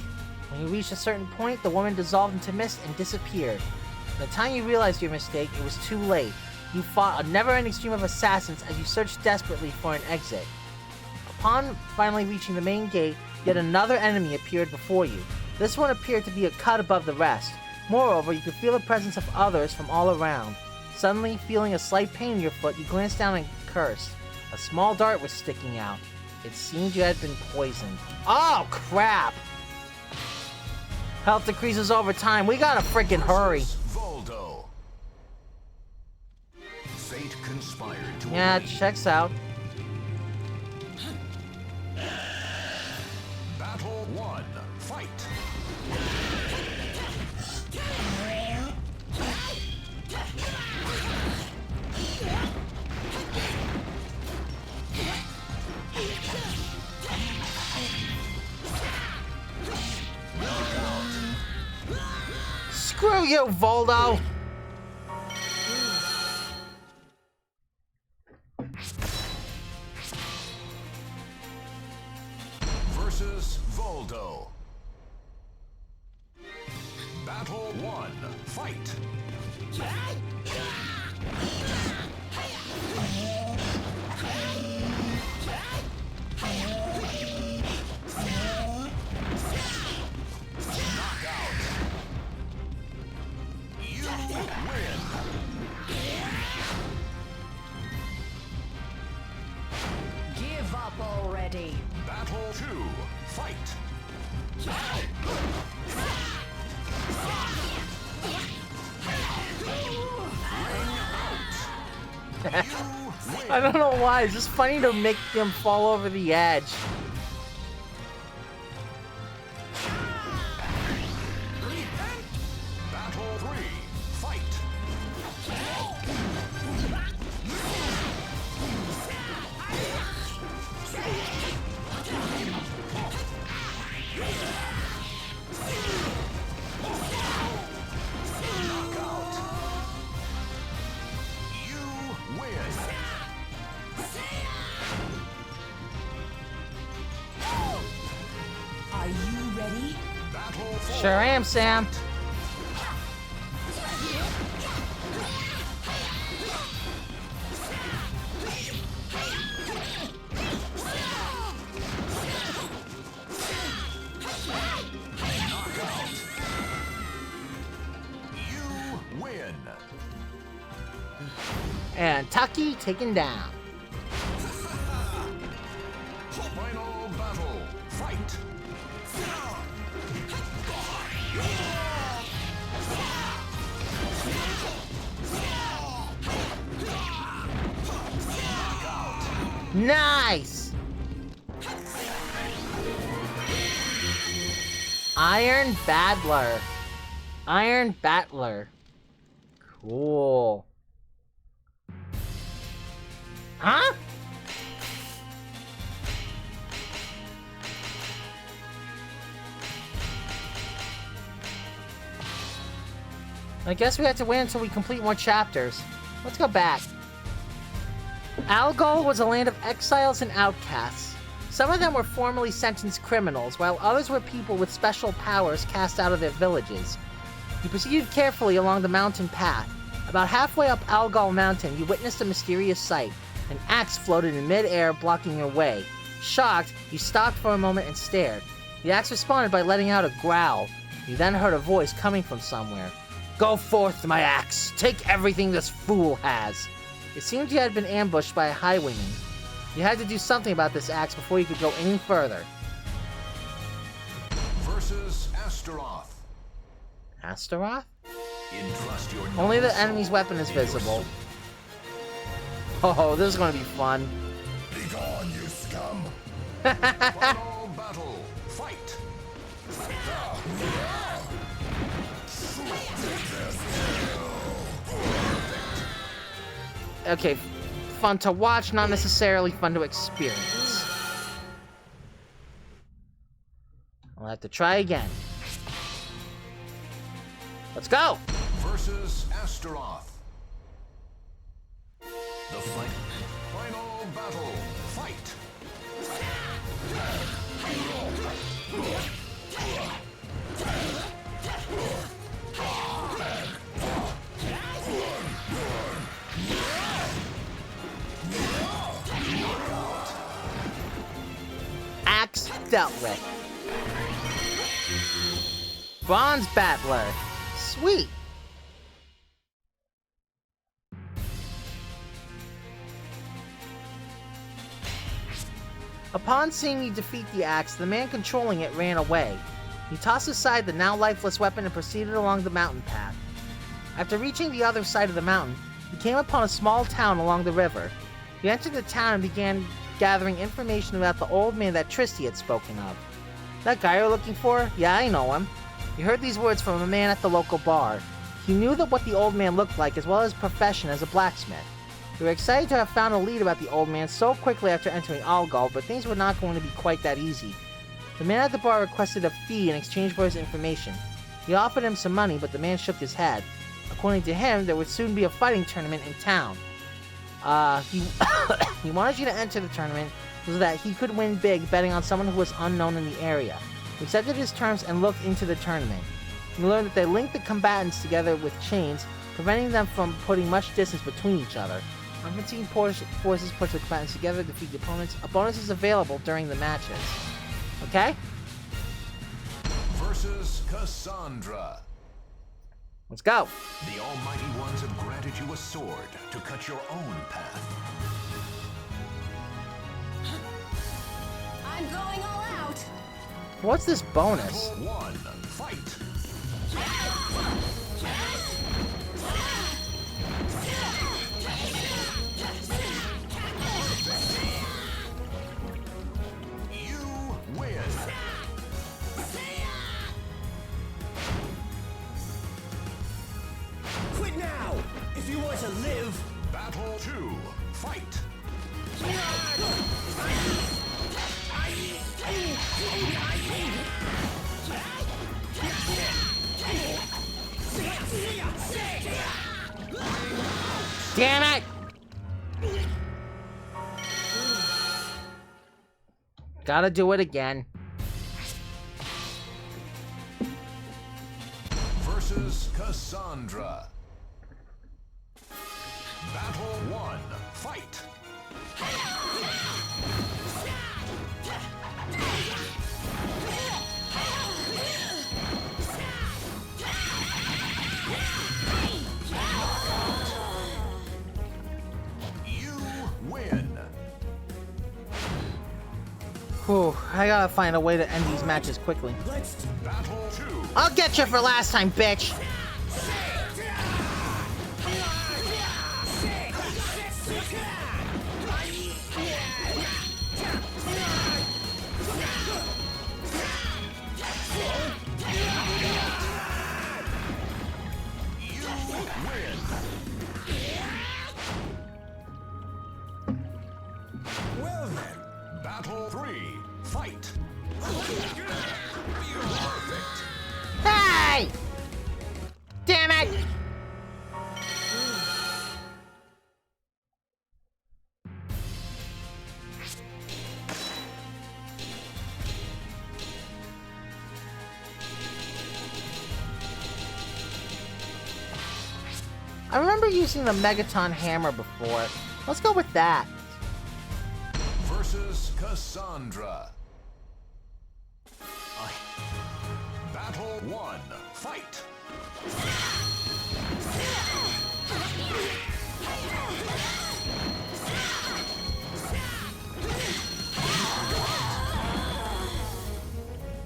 When you reached a certain point, the woman dissolved into mist and disappeared. By the time you realized your mistake, it was too late. You fought a never-ending stream of assassins as you searched desperately for an exit. Upon finally reaching the main gate, yet another enemy appeared before you. This one appeared to be a cut above the rest. Moreover, you could feel the presence of others from all around. Suddenly, feeling a slight pain in your foot, you glanced down and cursed. A small dart was sticking out. It seemed you had been poisoned. Oh, crap! Health decreases over time. We gotta freaking hurry. Voldo. Fate conspired to Yeah, it win. checks out. Battle 1. Fight. Screw you, Voldo! Versus Voldo. Battle 1. Fight. Knockout. You win. Give up already. Battle 2. Fight. I don't know why. It's just funny to make them fall over the edge. Battle 3. Fight. Knockout. You win. Are you ready? Battle 4. Sure am, Sam. Knockout. You win. And Taki taken down. Final battle. Fight. Nice! Iron Battler. Iron Battler. Cool. Huh? I guess we have to wait until we complete more chapters. Let's go back. Algol was a land of exiles and outcasts. Some of them were formerly sentenced criminals, while others were people with special powers cast out of their villages. You proceeded carefully along the mountain path. About halfway up Algol Mountain, you witnessed a mysterious sight. An axe floated in mid-air, blocking your way. Shocked, you stopped for a moment and stared. The axe responded by letting out a growl. You then heard a voice coming from somewhere. "Go forth, my axe! Take everything this fool has!" It seemed you had been ambushed by a highwayman. You had to do something about this axe before you could go any further. Versus Astaroth. Astaroth? Entrust your Only the noble enemy's soul weapon is in your visible. soul. Oh, this is gonna be fun. Begone, you scum! Final battle. Fight. Okay, fun to watch, not necessarily fun to experience. I'll have to try again. Let's go! Versus Astaroth. The fight. Final battle. Fight. Axe dealt with. Bronze Battler. Sweet. Upon seeing you defeat the axe, the man controlling it ran away. He tossed aside the now lifeless weapon and proceeded along the mountain path. After reaching the other side of the mountain, he came upon a small town along the river. He entered the town and began gathering information about the old man that Tristy had spoken of. "That guy you're looking for? Yeah, I know him." He heard these words from a man at the local bar. He knew that what the old man looked like, as well as his profession as a blacksmith. We were excited to have found a lead about the old man so quickly after entering Algol, but things were not going to be quite that easy. The man at the bar requested a fee in exchange for his information. He offered him some money, but the man shook his head. According to him, there would soon be a fighting tournament in town. He wanted you to enter the tournament so that he could win big betting on someone who was unknown in the area. We accepted his terms and looked into the tournament. We learned that they linked the combatants together with chains, preventing them from putting much distance between each other. When 15 forces put the combatants together to defeat the opponents, a bonus is available during the matches. Okay? Versus Cassandra. Let's go. The Almighty Ones have granted you a sword to cut your own path. I'm going all out. What's this bonus? Battle 1. Fight. If you want to live, Battle 2. Fight. Damn it! Gotta do it again. Versus Cassandra. Battle 1. Fight. You win. Whew, I gotta find a way to end these matches quickly. let's Battle 2. I'll get you for last time, bitch! You win. well then. Battle 3. Fight. Perfect. Hey! Damn it! I remember using the Megaton hammer before. Let's go with that. Versus Cassandra. Battle 1. Fight.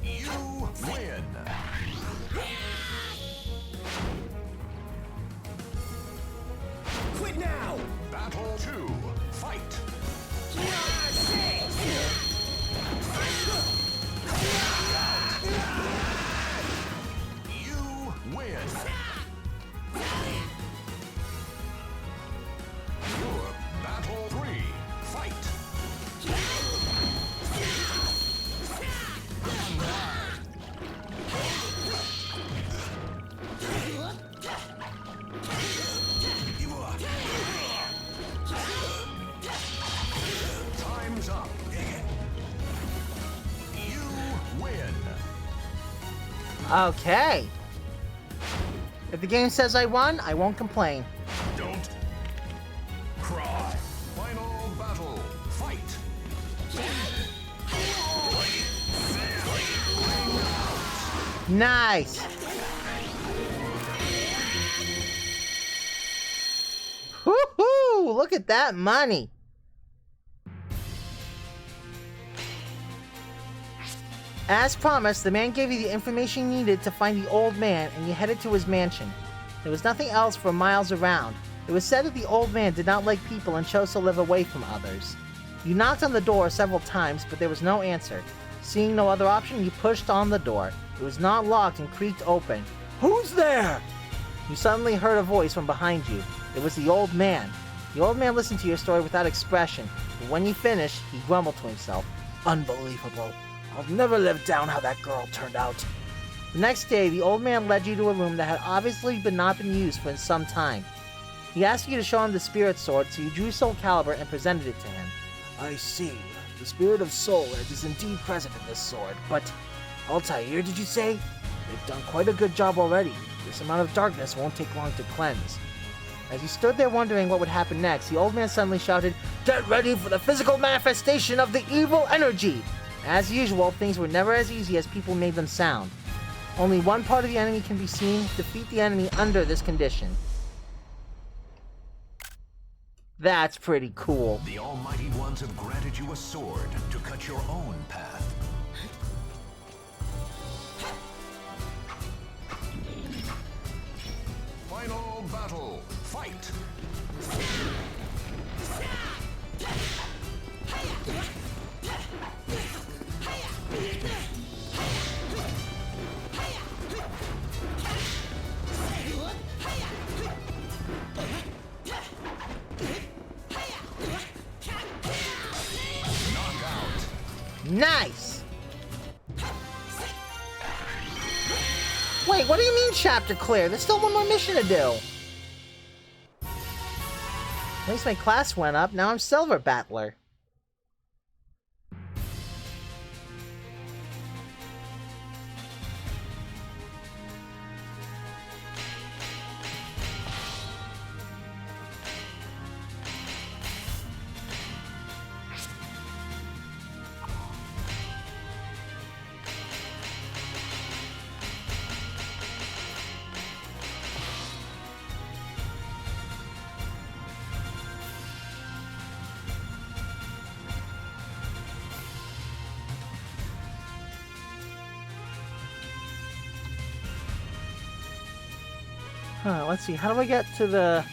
You win. Quit now! Battle 2. Fight. You win. Your Battle 3. Fight. Time's up. You win. Okay. If the game says I won, I won't complain. Don't cry. Final battle. Fight. Nice. Woohoo! Look at that money. As promised, the man gave you the information you needed to find the old man, and you headed to his mansion. There was nothing else for miles around. It was said that the old man did not like people and chose to live away from others. You knocked on the door several times, but there was no answer. Seeing no other option, you pushed on the door. It was not locked and creaked open. Who's there? You suddenly heard a voice from behind you. It was the old man. The old man listened to your story without expression, but when you finished, he grumbled to himself. Unbelievable. I'll never live down how that girl turned out. The next day, the old man led you to a room that had obviously not been used for some time. He asked you to show him the spirit sword, so you drew Soul Calibur and presented it to him. I see. The spirit of Soul Edge is indeed present in this sword, but Altair, did you say? They've done quite a good job already. This amount of darkness won't take long to cleanse. As you stood there wondering what would happen next, the old man suddenly shouted, Get ready for the physical manifestation of the evil energy! As usual, things were never as easy as people made them sound. Only one part of the enemy can be seen. Defeat the enemy under this condition. That's pretty cool. The Almighty Ones have granted you a sword to cut your own path. Final battle. Fight. Nice! Wait, what do you mean chapter clear? There's still one more mission to do. At least my class went up. Now I'm Silver Battler. Let's see, how do I get to the...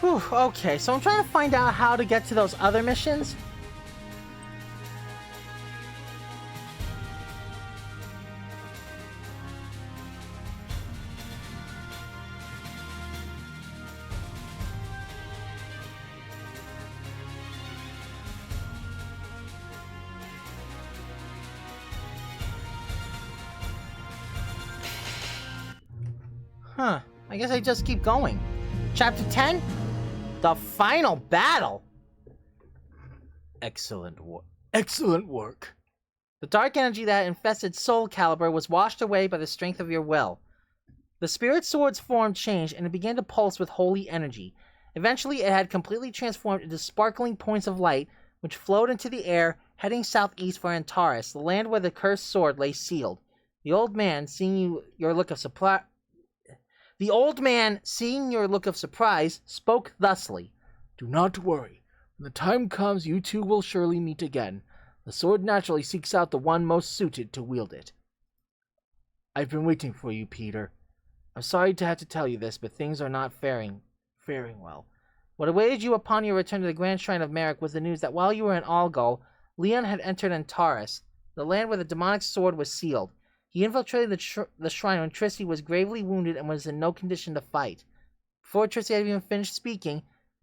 Whew, okay, so I'm trying to find out how to get to those other missions. Huh, I guess I just keep going. Chapter 10? The final battle! Excellent work. The dark energy that infested Soul Calibur was washed away by the strength of your will. The spirit sword's form changed and it began to pulse with holy energy. Eventually, it had completely transformed into sparkling points of light, which flowed into the air, heading southeast for Antares, the land where the cursed sword lay sealed. The old man, seeing your look of surprise, spoke thusly. Do not worry. When the time comes, you two will surely meet again. The sword naturally seeks out the one most suited to wield it. I've been waiting for you, Peter. I'm sorry to have to tell you this, but things are not faring well. What awaited you upon your return to the Grand Shrine of Merrick was the news that while you were in Algol, Leon had entered Antares, the land where the demonic sword was sealed. He infiltrated the shrine when Trissy was gravely wounded and was in no condition to fight. Before Trissy had even finished speaking,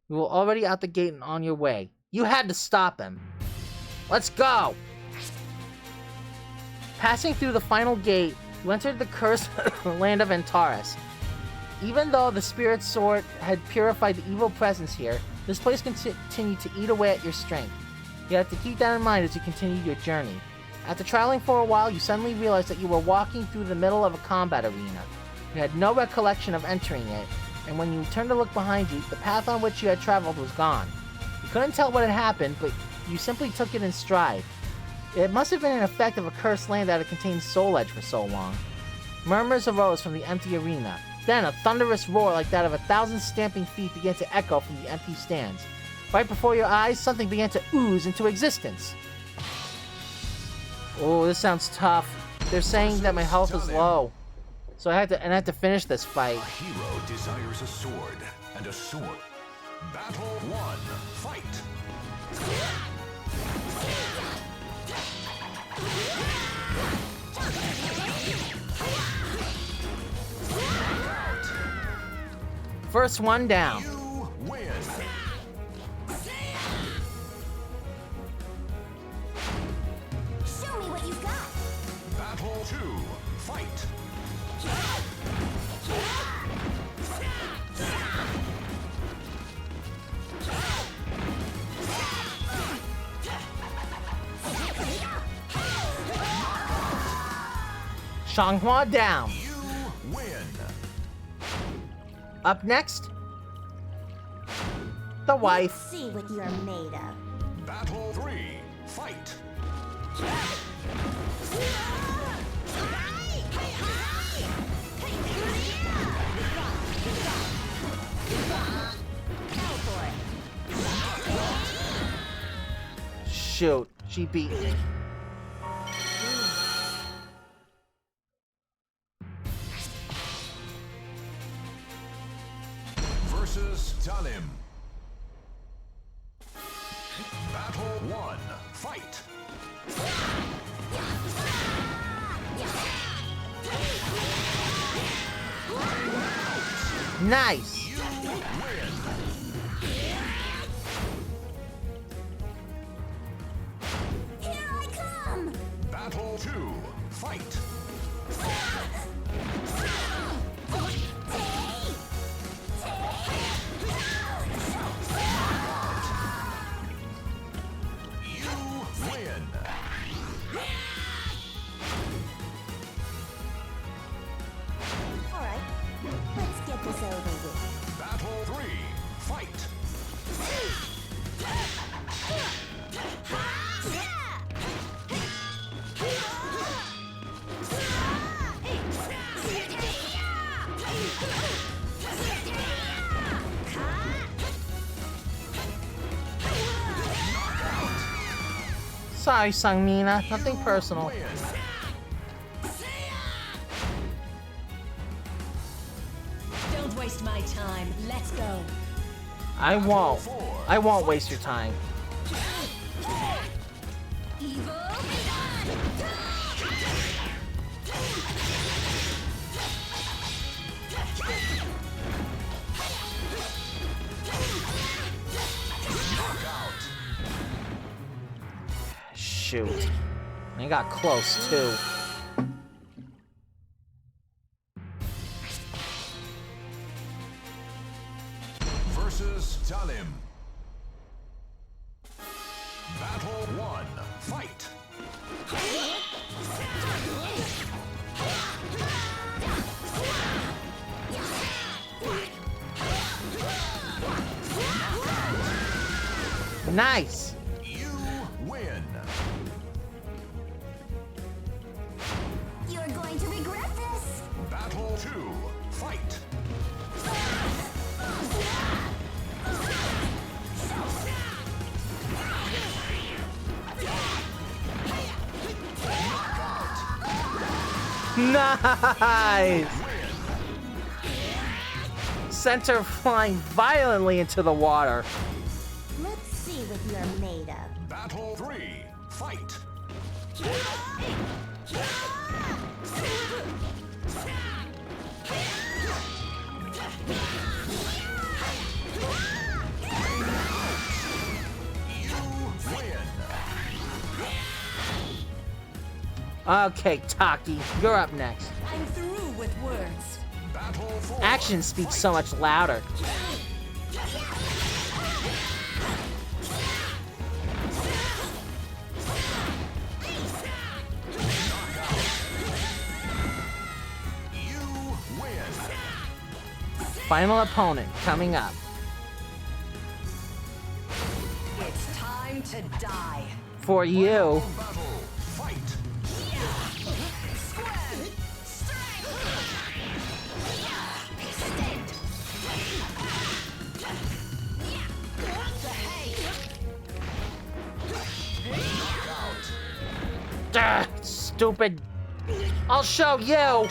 you were already out the gate and on your way. You had to stop him. Let's go! Passing through the final gate, you entered the cursed land of Antares. Even though the spirit sword had purified the evil presence here, this place continued to eat away at your strength. You have to keep that in mind as you continue your journey. After traveling for a while, you suddenly realized that you were walking through the middle of a combat arena. You had no recollection of entering it, and when you turned to look behind you, the path on which you had traveled was gone. You couldn't tell what had happened, but you simply took it in stride. It must have been an effect of a cursed land that had contained Soul Edge for so long. Murmurs arose from the empty arena. Then a thunderous roar like that of 1,000 stamping feet began to echo from the empty stands. Right before your eyes, something began to ooze into existence. Oh, this sounds tough. They're saying that my health is low. So I have to finish this fight. A hero desires a sword, and a sword. Battle 1. Fight. First one down. You win. Show me what you've got. Battle 2. Fight. Shanghua down. You win. Up next, the wife. Let's see what you're made of. Battle 3. Fight. Shoot, she beat me. Versus Talim. Battle 1. Fight. Nice. You win. Here I come! Battle 2. Fight. You win. Alright, let's get this over with. Battle 3. Fight. Sorry, Sangmina. Nothing personal. Win. Don't waste my time. Let's go. I won't. I won't waste your time. Evil. Shoot. I got close, too. Versus Talim. Battle 1. Fight. Nice. You win. You're going to regret this! Battle 2. Fight. Nice. Center flying violently into the water. Let's see what you're made of. Battle 3. Fight. You win. Okay, Taki, you're up next. I'm through with words. Battle 4. Action speaks so much louder. You win. Final opponent coming up. It's time to die. For you, Battle. Fight. stupid. I'll show you.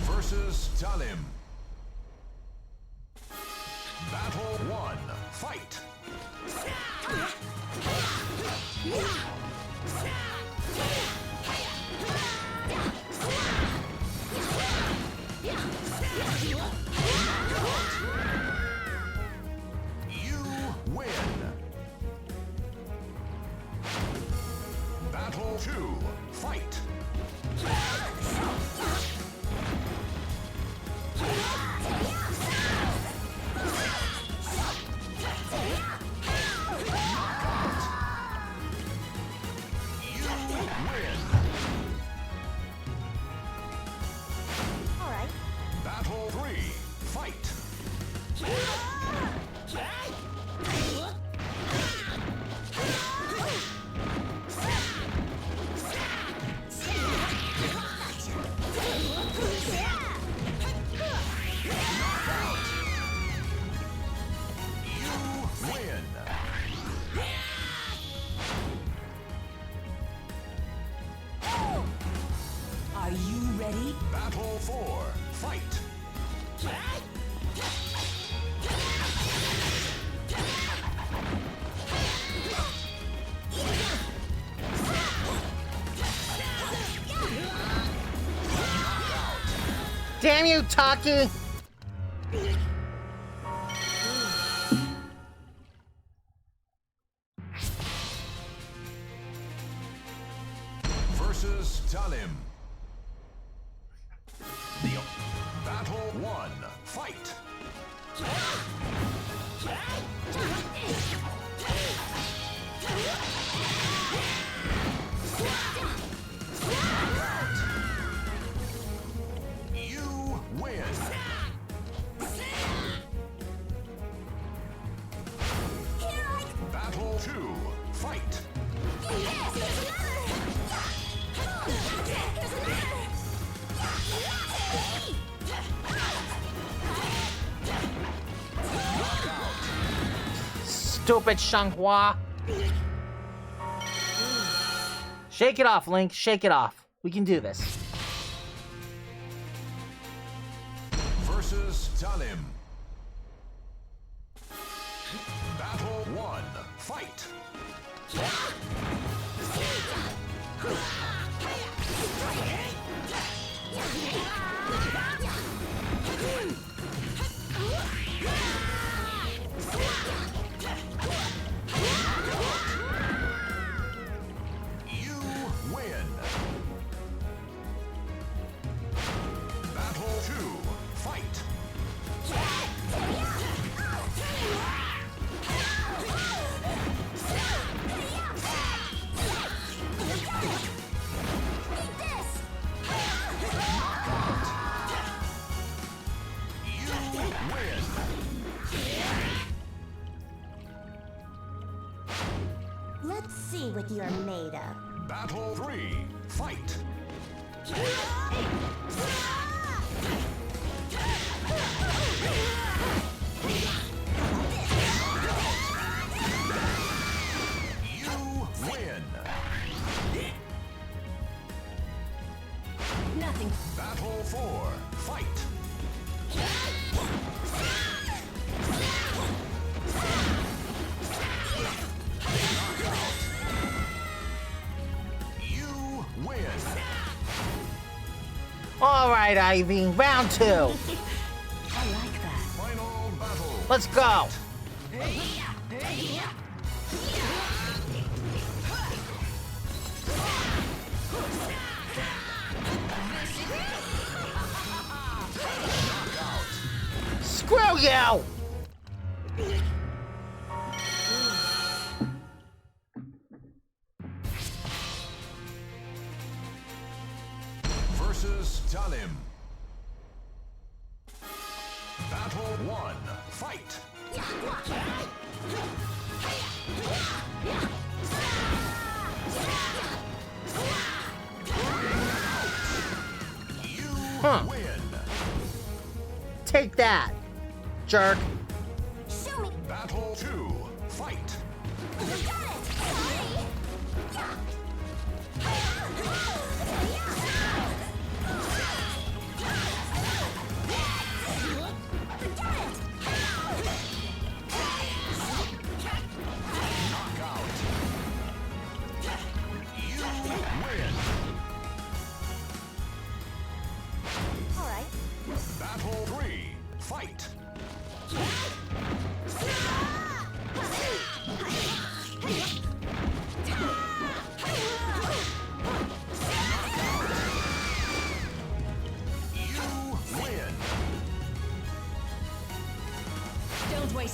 Versus Talim. Battle 1. Fight. You win. Battle 2. Fight. All right. Battle 3. Fight. You win. Are you ready? Battle 4. Fight. Damn you, Taki! Versus Talim. Battle 1. Fight. You win. Battle 2. Fight. Stupid Shanghua. Shake it off, Link. Shake it off. We can do this. Versus Talim. Battle 1. Fight. You win. Battle 2. Fight. You win. Let's see what you're made of. Battle 3. Fight. You win. Nothing. Battle 4. Fight. You win. All right, Ivy. Round 2. I like that. Final battle. Let's go. Screw you! Versus Talim. Battle 1. Fight. You win. Take that, jerk. Show me. Battle 2.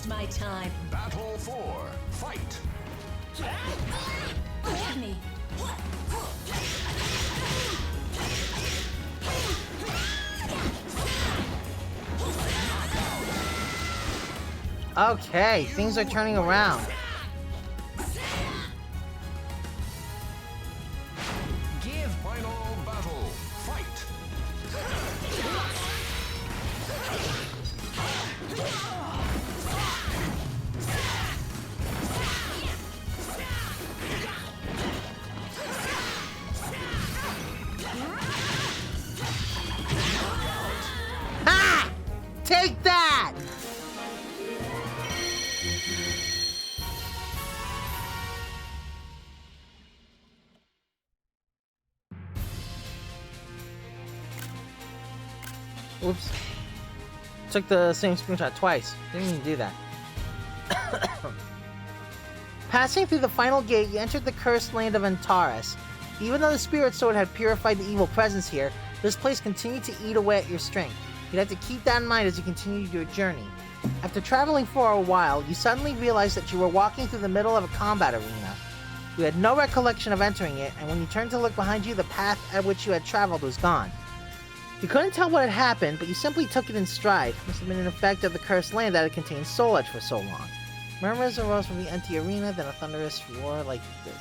past my time. Battle 4. Fight. Believe me. Okay, things are turning around. Give final battle. Fight. Ha! Take that! Oops. Took the same screenshot twice. Didn't even do that. Passing through the final gate, you entered the cursed land of Antares. Even though the spirit sword had purified the evil presence here, this place continued to eat away at your strength. You'd have to keep that in mind as you continued your journey. After traveling for a while, you suddenly realized that you were walking through the middle of a combat arena. You had no recollection of entering it, and when you turned to look behind you, the path at which you had traveled was gone. You couldn't tell what had happened, but you simply took it in stride. It must have been an effect of the cursed land that had contained soul edge for so long. Murmurs arose from the empty arena, then a thunderous roar like this.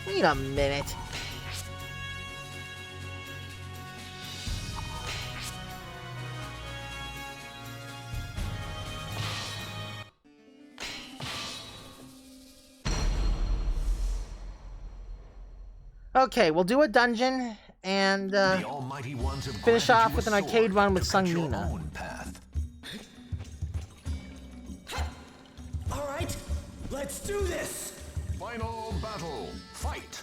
Wait a minute. Okay, we'll do a dungeon and The Almighty Ones have finish granted off you with a an arcade sword run with to Sung cut your Mina. own path. Alright, let's do this! Final battle. Fight.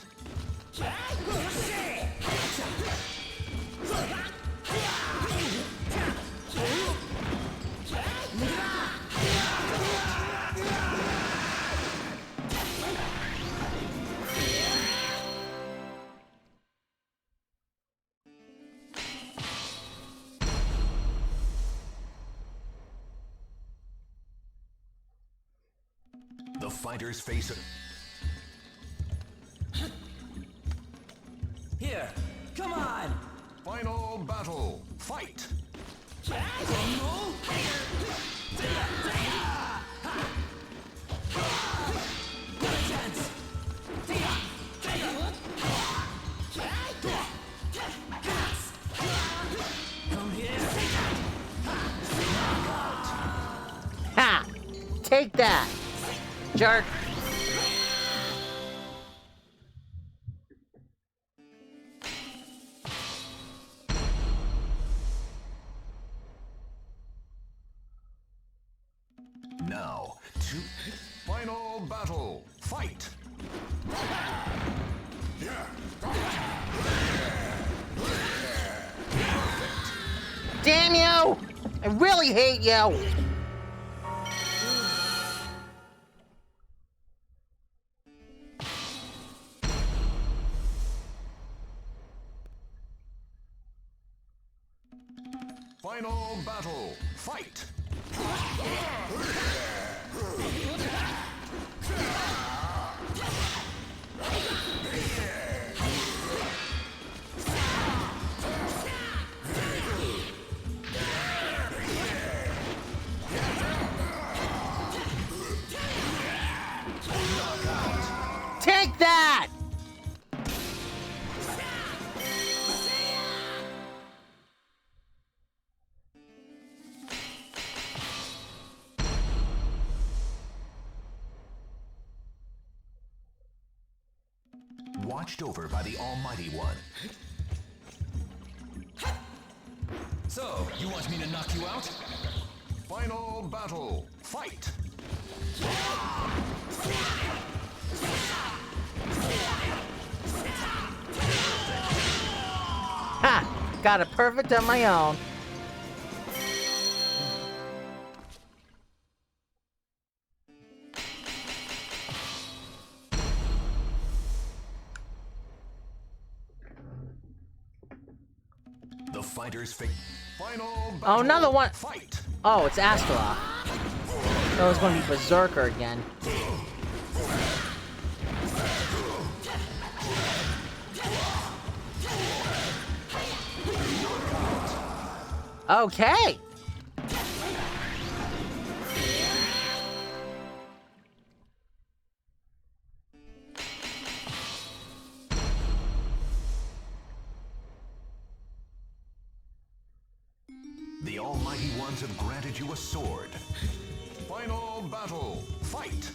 The fighters face it. Here, come on! Final battle. Fight. Ha! Take that, jerk. Now, to final battle. Fight. Damn you! I really hate you! Final battle. Fight. Take that! Watched over by the Almighty One. So, you want me to knock you out? Final battle. Fight. Ha! Got it perfect on my own. The fighters face final battle. Oh, another one. Fight. Oh, it's Astaroth. Oh, it's going to be Berserker again. Okay. The Almighty Ones have granted you a sword. Final battle. Fight!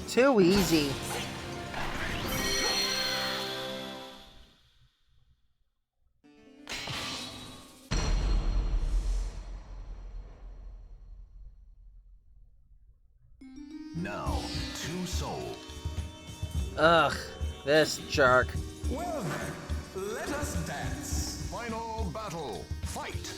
Too easy. Now, 2 souls. Ugh, this jerk. Well then, let us dance. Final battle. Fight!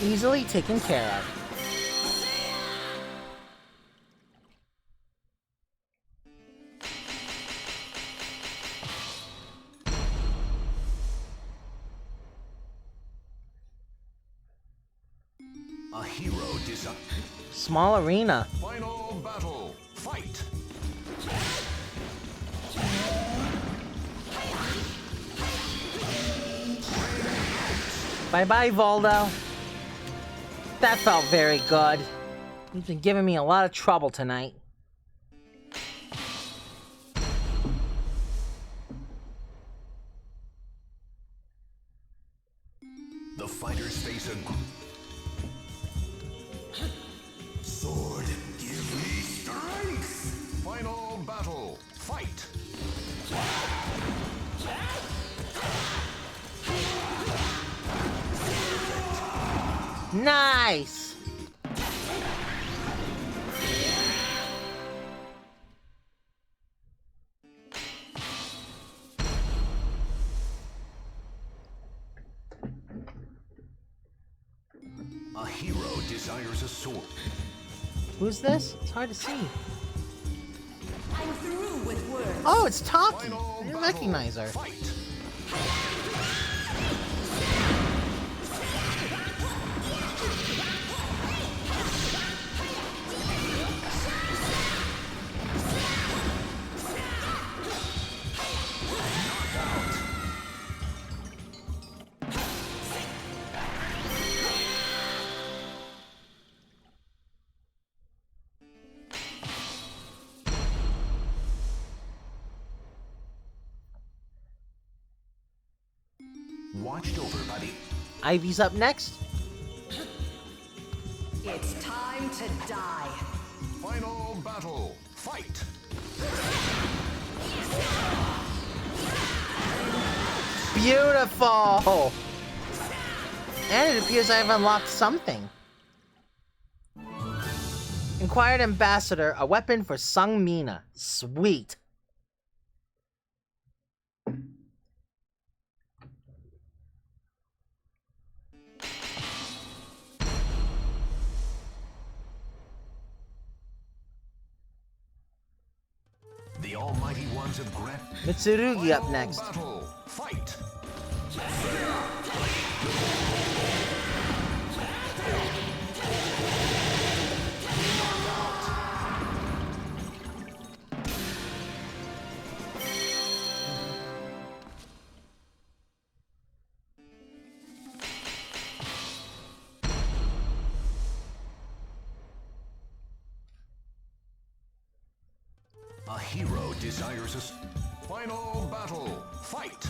Easily taken care of. A hero desires. Small arena. Final battle. Fight! Bye-bye, Voldo. That felt very good. You've been giving me a lot of trouble tonight. The fighters face a Sword, give me strength. final battle. Fight! Nice! A hero desires a sword. Who's this? It's hard to see. I'm through with words. Oh, it's Taki! Final I didn't battle. recognize her. Fight! Watched over by the Ivy's up next. It's time to die. final battle. Fight! Beautiful! And it appears I have unlocked something. Inquired Ambassador, a weapon for Sung Mina. Sweet. The Almighty Ones have granted. Mitsurugi up next. Battle. Fight! A hero desires a final battle. Fight!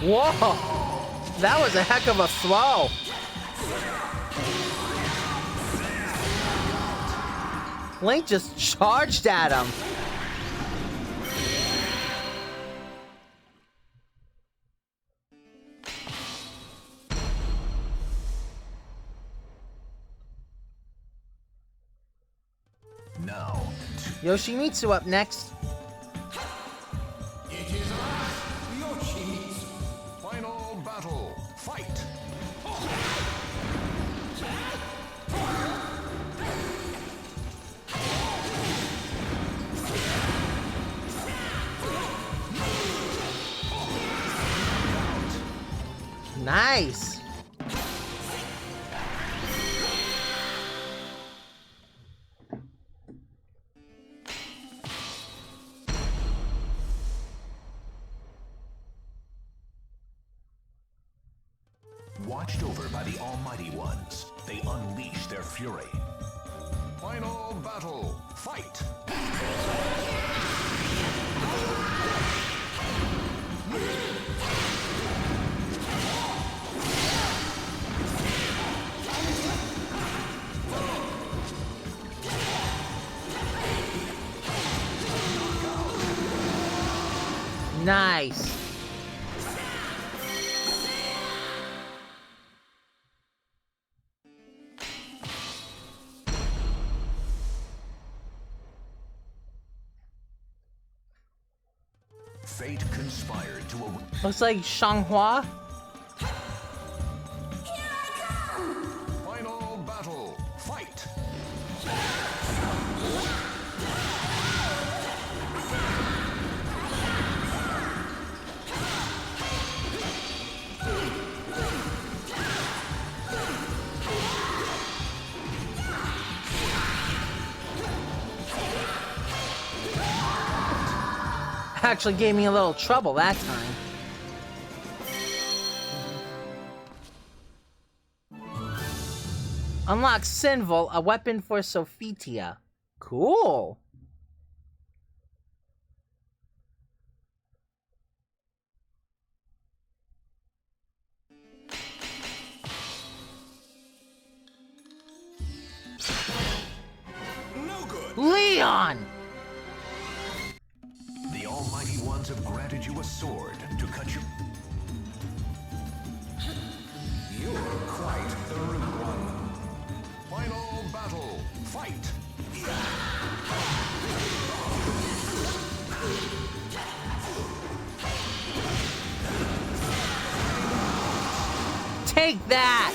Whoa! That was a heck of a throw! Link just charged at him! Now, Yoshimitsu up next. It Final battle. Fight. Nice. Watched over by the Almighty Ones, they unleash their fury. Final battle. Fight. Nice. Fate conspired to Looks like Shanghua. final battle. Fight. Actually gave me a little trouble that time. Unlock Sinval, a weapon for Sophitia. Cool. No good. Leon! The Almighty Ones have granted you a sword to cut you. You're quite the rude one. Final battle. Fight. Take that!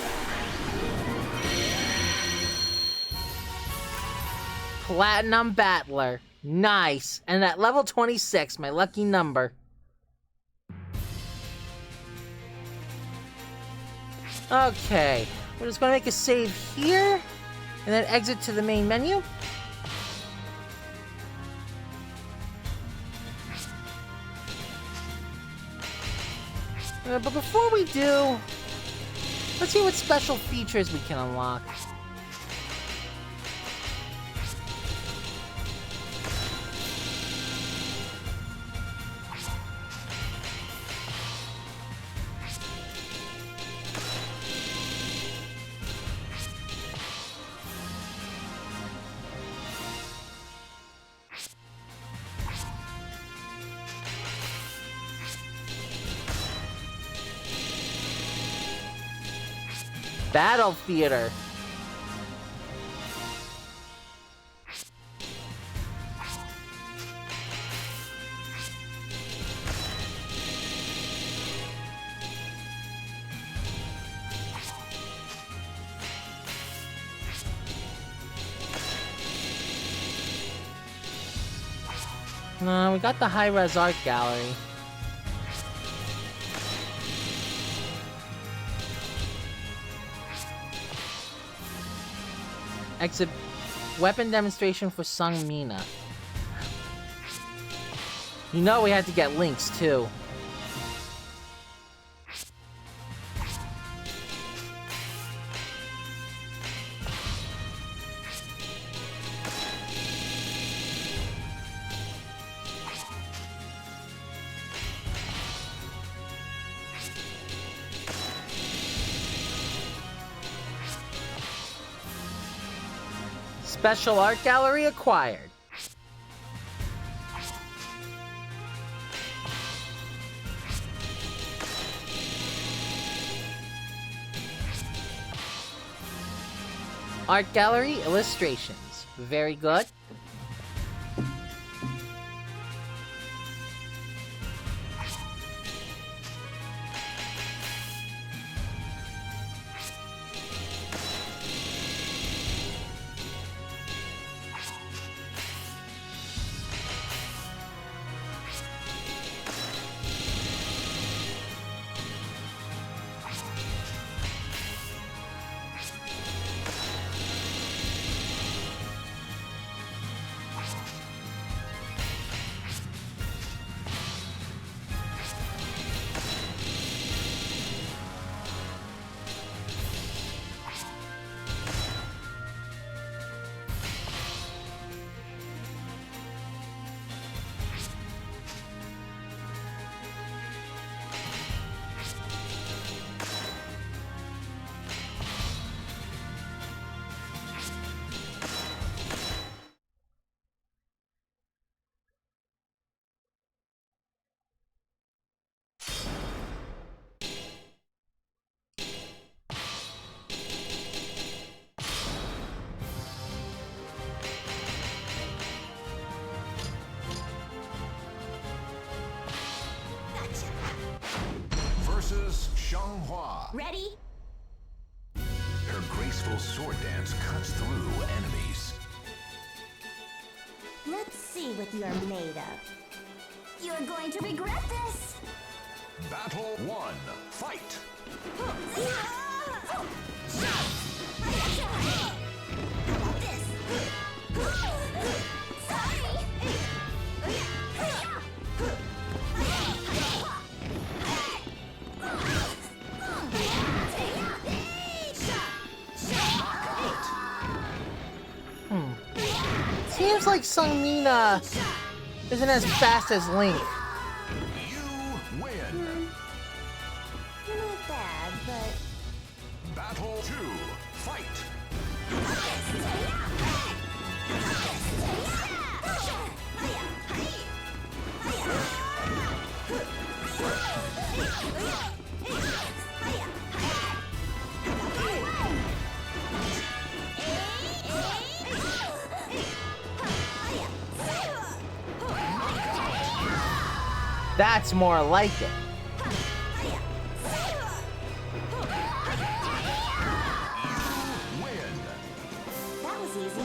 Platinum Battler. Nice. And at level 26, my lucky number. Okay. We're just gonna make a save here. And then exit to the main menu. But before we do, let's see what special features we can unlock. Battle Theater. No, we got the high-res art gallery. Exit weapon demonstration for Sung Mina. You know we had to get links too. Special art gallery acquired. Art gallery illustrations. Very good. Xianghua. Ready? Her graceful sword dance cuts through enemies. Let's see what you're made of. You're going to regret this! Battle 1. Fight. How about this? Sorry! Seems like Sung Mina isn't as fast as Link. You win. Not bad, but... Battle 2. Fight. That's more like it. Win. That was easy.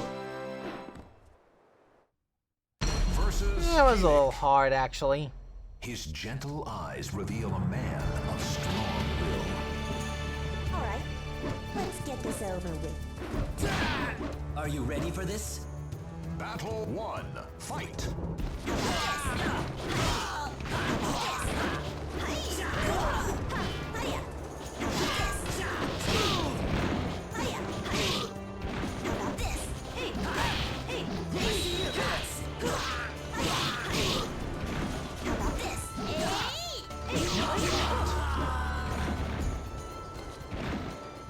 Versus That was a little hard, actually. His gentle eyes reveal a man of strong will. Alright, let's get this over with. Are you ready for this? Battle 1. Fight.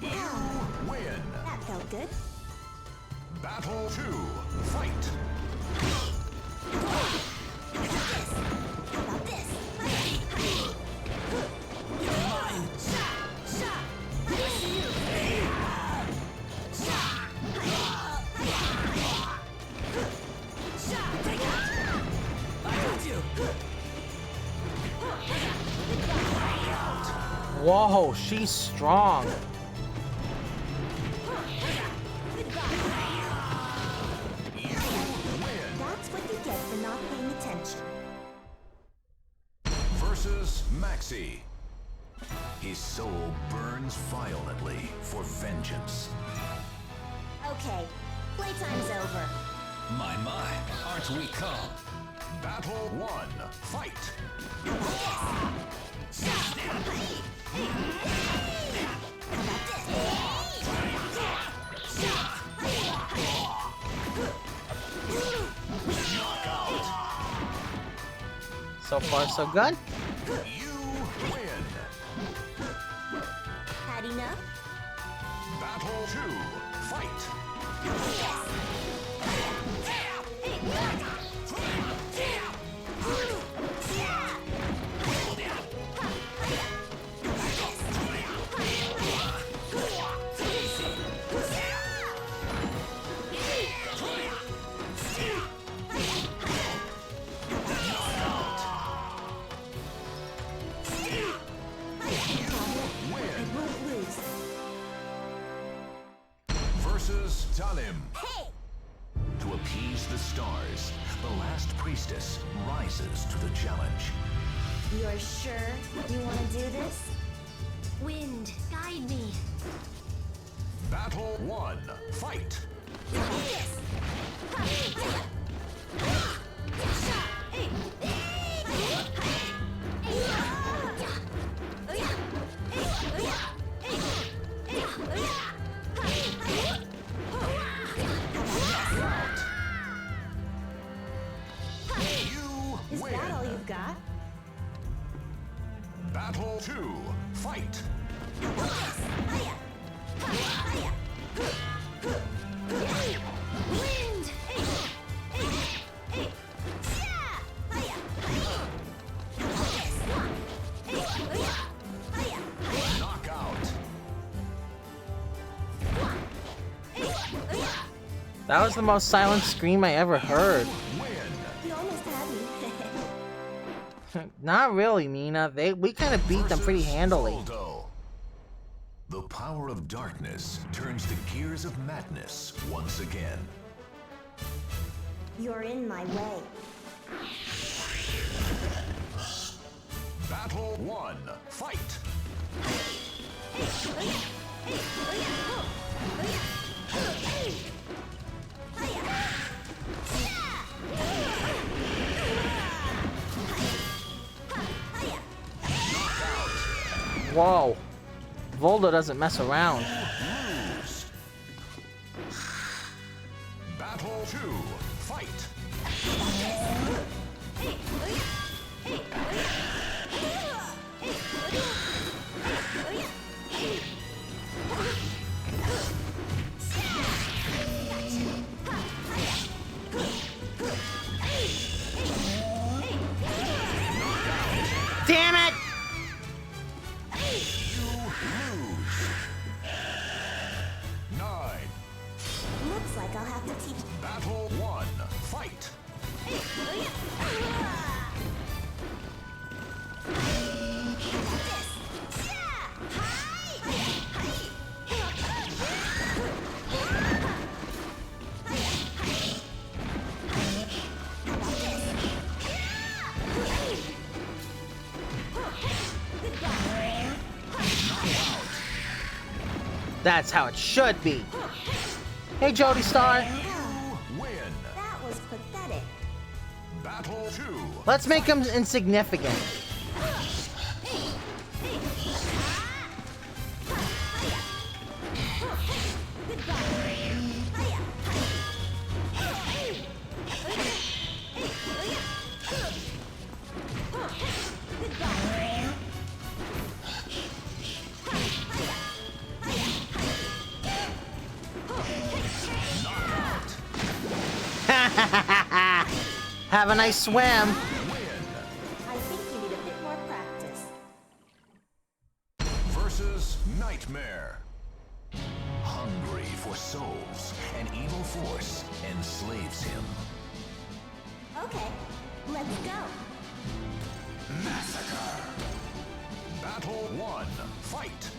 You win. That felt good. Battle 2. Fight. How about this? Whoa, she's strong. That's what you get for not paying attention. Versus Maxi. His soul burns violently for vengeance. Okay, playtime's over. My, aren't we calm? Battle 1. Fight. So far, so good. You win. Had enough? Battle 2. Fight. I won't lose. Versus Talim. Hey! To appease the stars, the last priestess rises to the challenge. You're sure you want to do this? Wind, guide me. Battle 1. Fight. You Is win. that all you've got? Battle 2. Fight. Wind! Knockout. That was the most silent scream I ever heard. Win. You almost had me. Not really, Mina. We kind of beat them pretty handily. Voldo. The power of darkness turns the gears of madness once again. You're in my way. Battle 1, fight! Whoa. Voldo doesn't mess around. Battle 2, fight! Damn it! You lose. 9. Looks like I'll have to teach. Battle 1, fight! That's how it should be. Hey, Jody Star. Win. That was pathetic. Battle 2. Let's make him insignificant. Have a nice swim. I think you need a bit more practice. Versus Nightmare. Hungry for souls, an evil force enslaves him. Okay, let's go. Massacre. Battle 1, fight!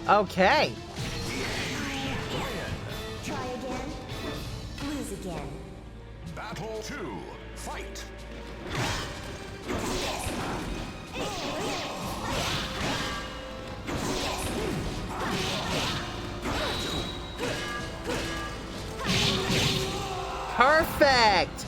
Okay. Try again. Lose again. Battle 2, fight! Perfect.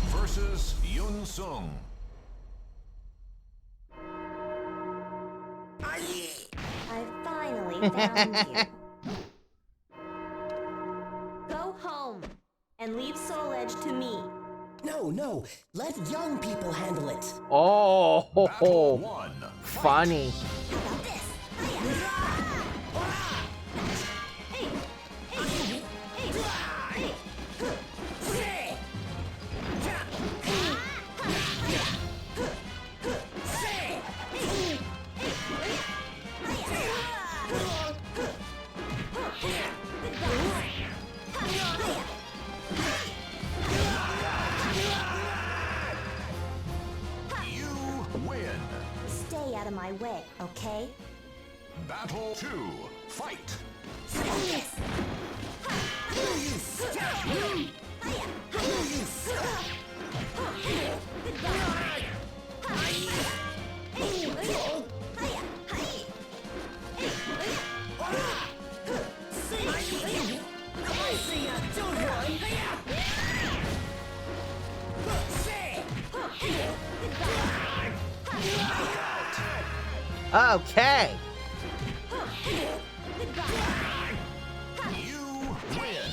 Versus Yun Sung. I finally found you. Go home and leave Soul Edge to me. No, let young people handle it. Oh, ho, Battle ho. 1, fight! Funny. You win. Stay out of my way, okay? Battle 2, fight! Okay. You win.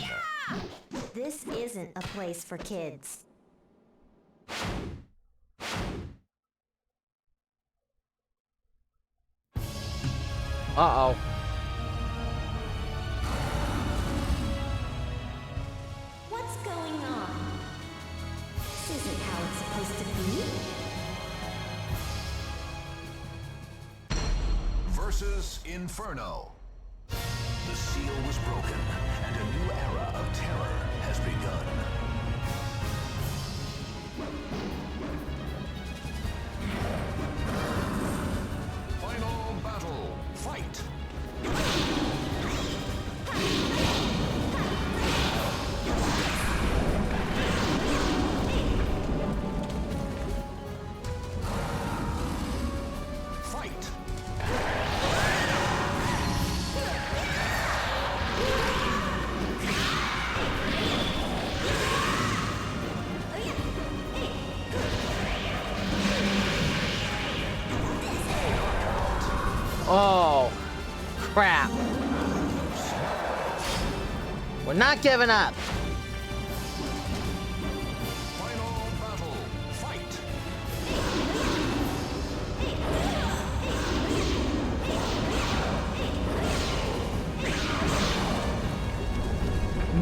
This isn't a place for kids. Uh-oh. going on? This isn't how it's supposed to be. Versus Inferno. The seal was broken, and a new era of terror has begun. Final battle. Fight! Fight! Oh, crap. We're not giving up. Final battle. Fight!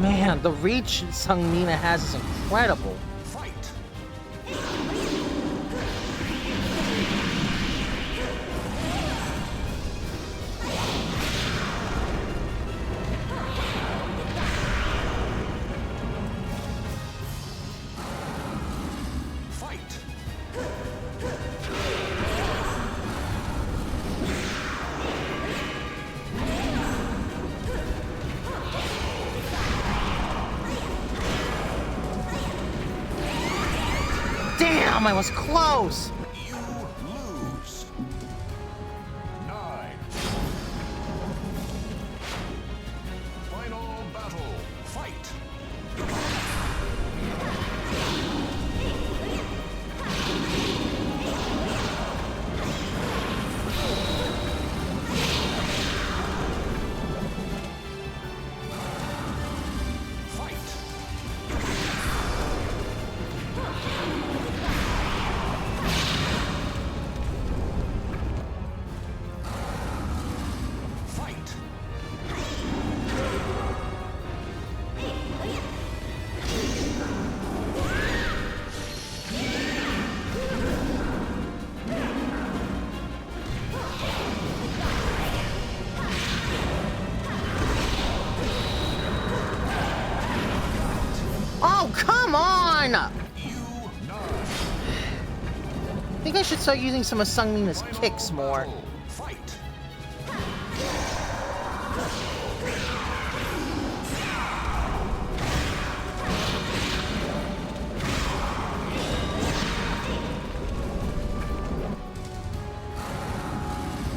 Man, the reach Sung Mina has is incredible. Fight! Fight! Damn, I was close. You lose. 9. Final battle. Fight! Fight! Fight! Oh, come on! I You 9. think I should start using some of Sung Mina's kicks more. Battle. Fight!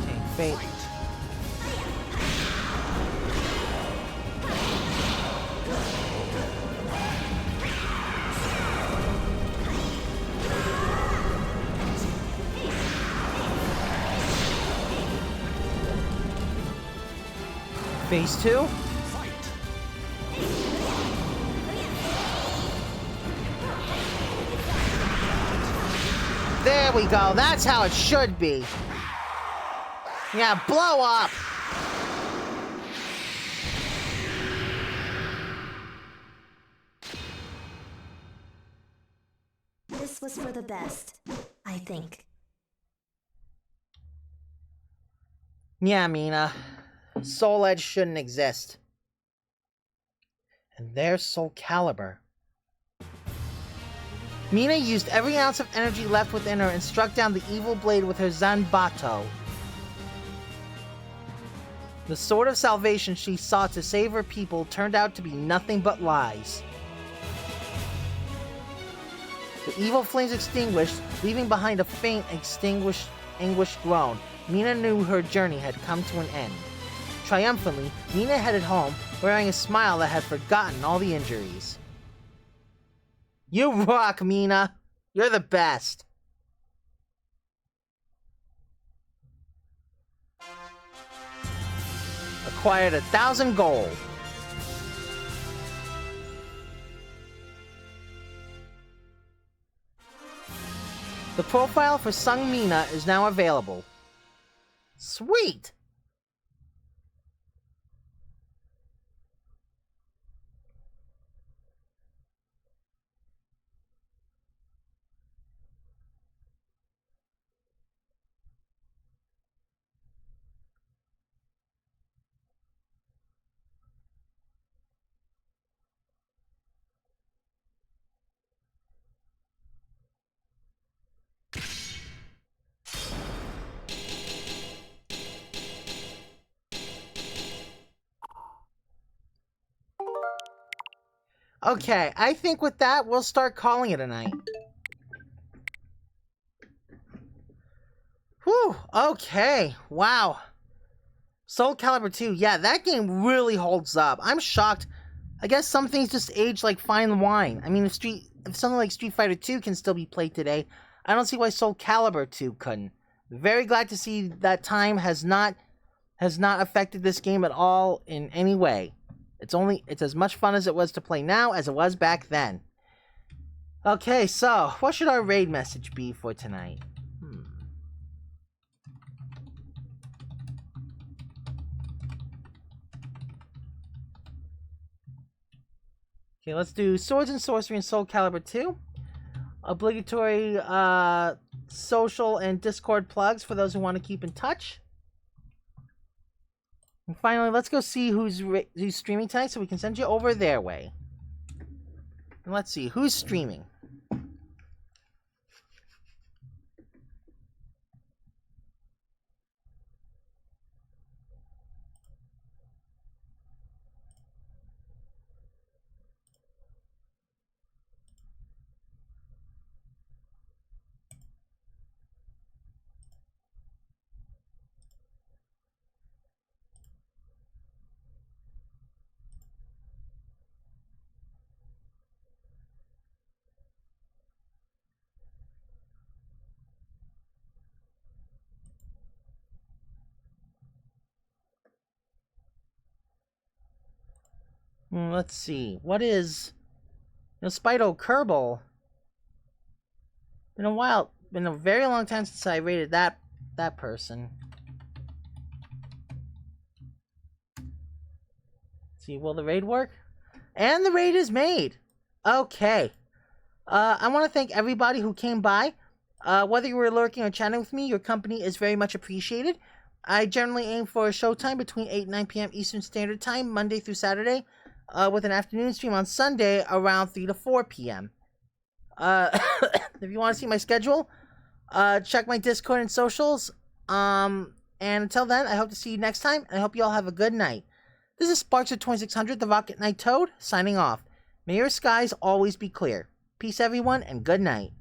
Okay, fate. Fight! Phase 2? Fight! There we go. That's how it should be. Yeah, blow up. This was for the best, I think. Yeah, Mina. Soul Edge shouldn't exist. And there's Soul Calibur. Mina used every ounce of energy left within her and struck down the evil blade with her Zanbato. The sword of salvation she sought to save her people turned out to be nothing but lies. The evil flames extinguished, leaving behind a faint, anguished groan. Mina knew her journey had come to an end. Triumphantly, Mina headed home, wearing a smile that had forgotten all the injuries. You rock, Mina! You're the best! Acquired 1,000 gold. The profile for Sung Mina is now available. Sweet! Okay, I think with that, we'll start calling it a night. Whew, okay, wow. Soul Calibur 2, yeah, that game really holds up. I'm shocked. I guess some things just age like fine wine. I mean, if something like Street Fighter 2 can still be played today, I don't see why Soul Calibur 2 couldn't. Very glad to see that time has not affected this game at all in any way. It's as much fun as it was to play now as it was back then. Okay, so what should our raid message be for tonight? Okay, let's do Swords and Sorcery and Soul Calibur 2. Obligatory social and Discord plugs for those who want to keep in touch. And finally, let's go see who's streaming tonight so we can send you over their way. And let's see, who's streaming? Let's see. What is... Spido Kerbal. Been a while. Been a very long time since I rated that person. Let's see, will the raid work? And the raid is made. Okay. I want to thank everybody who came by. Whether you were lurking or chatting with me, your company is very much appreciated. I generally aim for a showtime between 8 and 9 p.m. Eastern Standard Time, Monday through Saturday, with an afternoon stream on Sunday around 3 to 4 p.m. If you want to see my schedule, check my Discord and socials. And until then, I hope to see you next time, and I hope you all have a good night. This is Sparks of 2600, the Rocket Knight Toad, signing off. May your skies always be clear. Peace, everyone, and good night.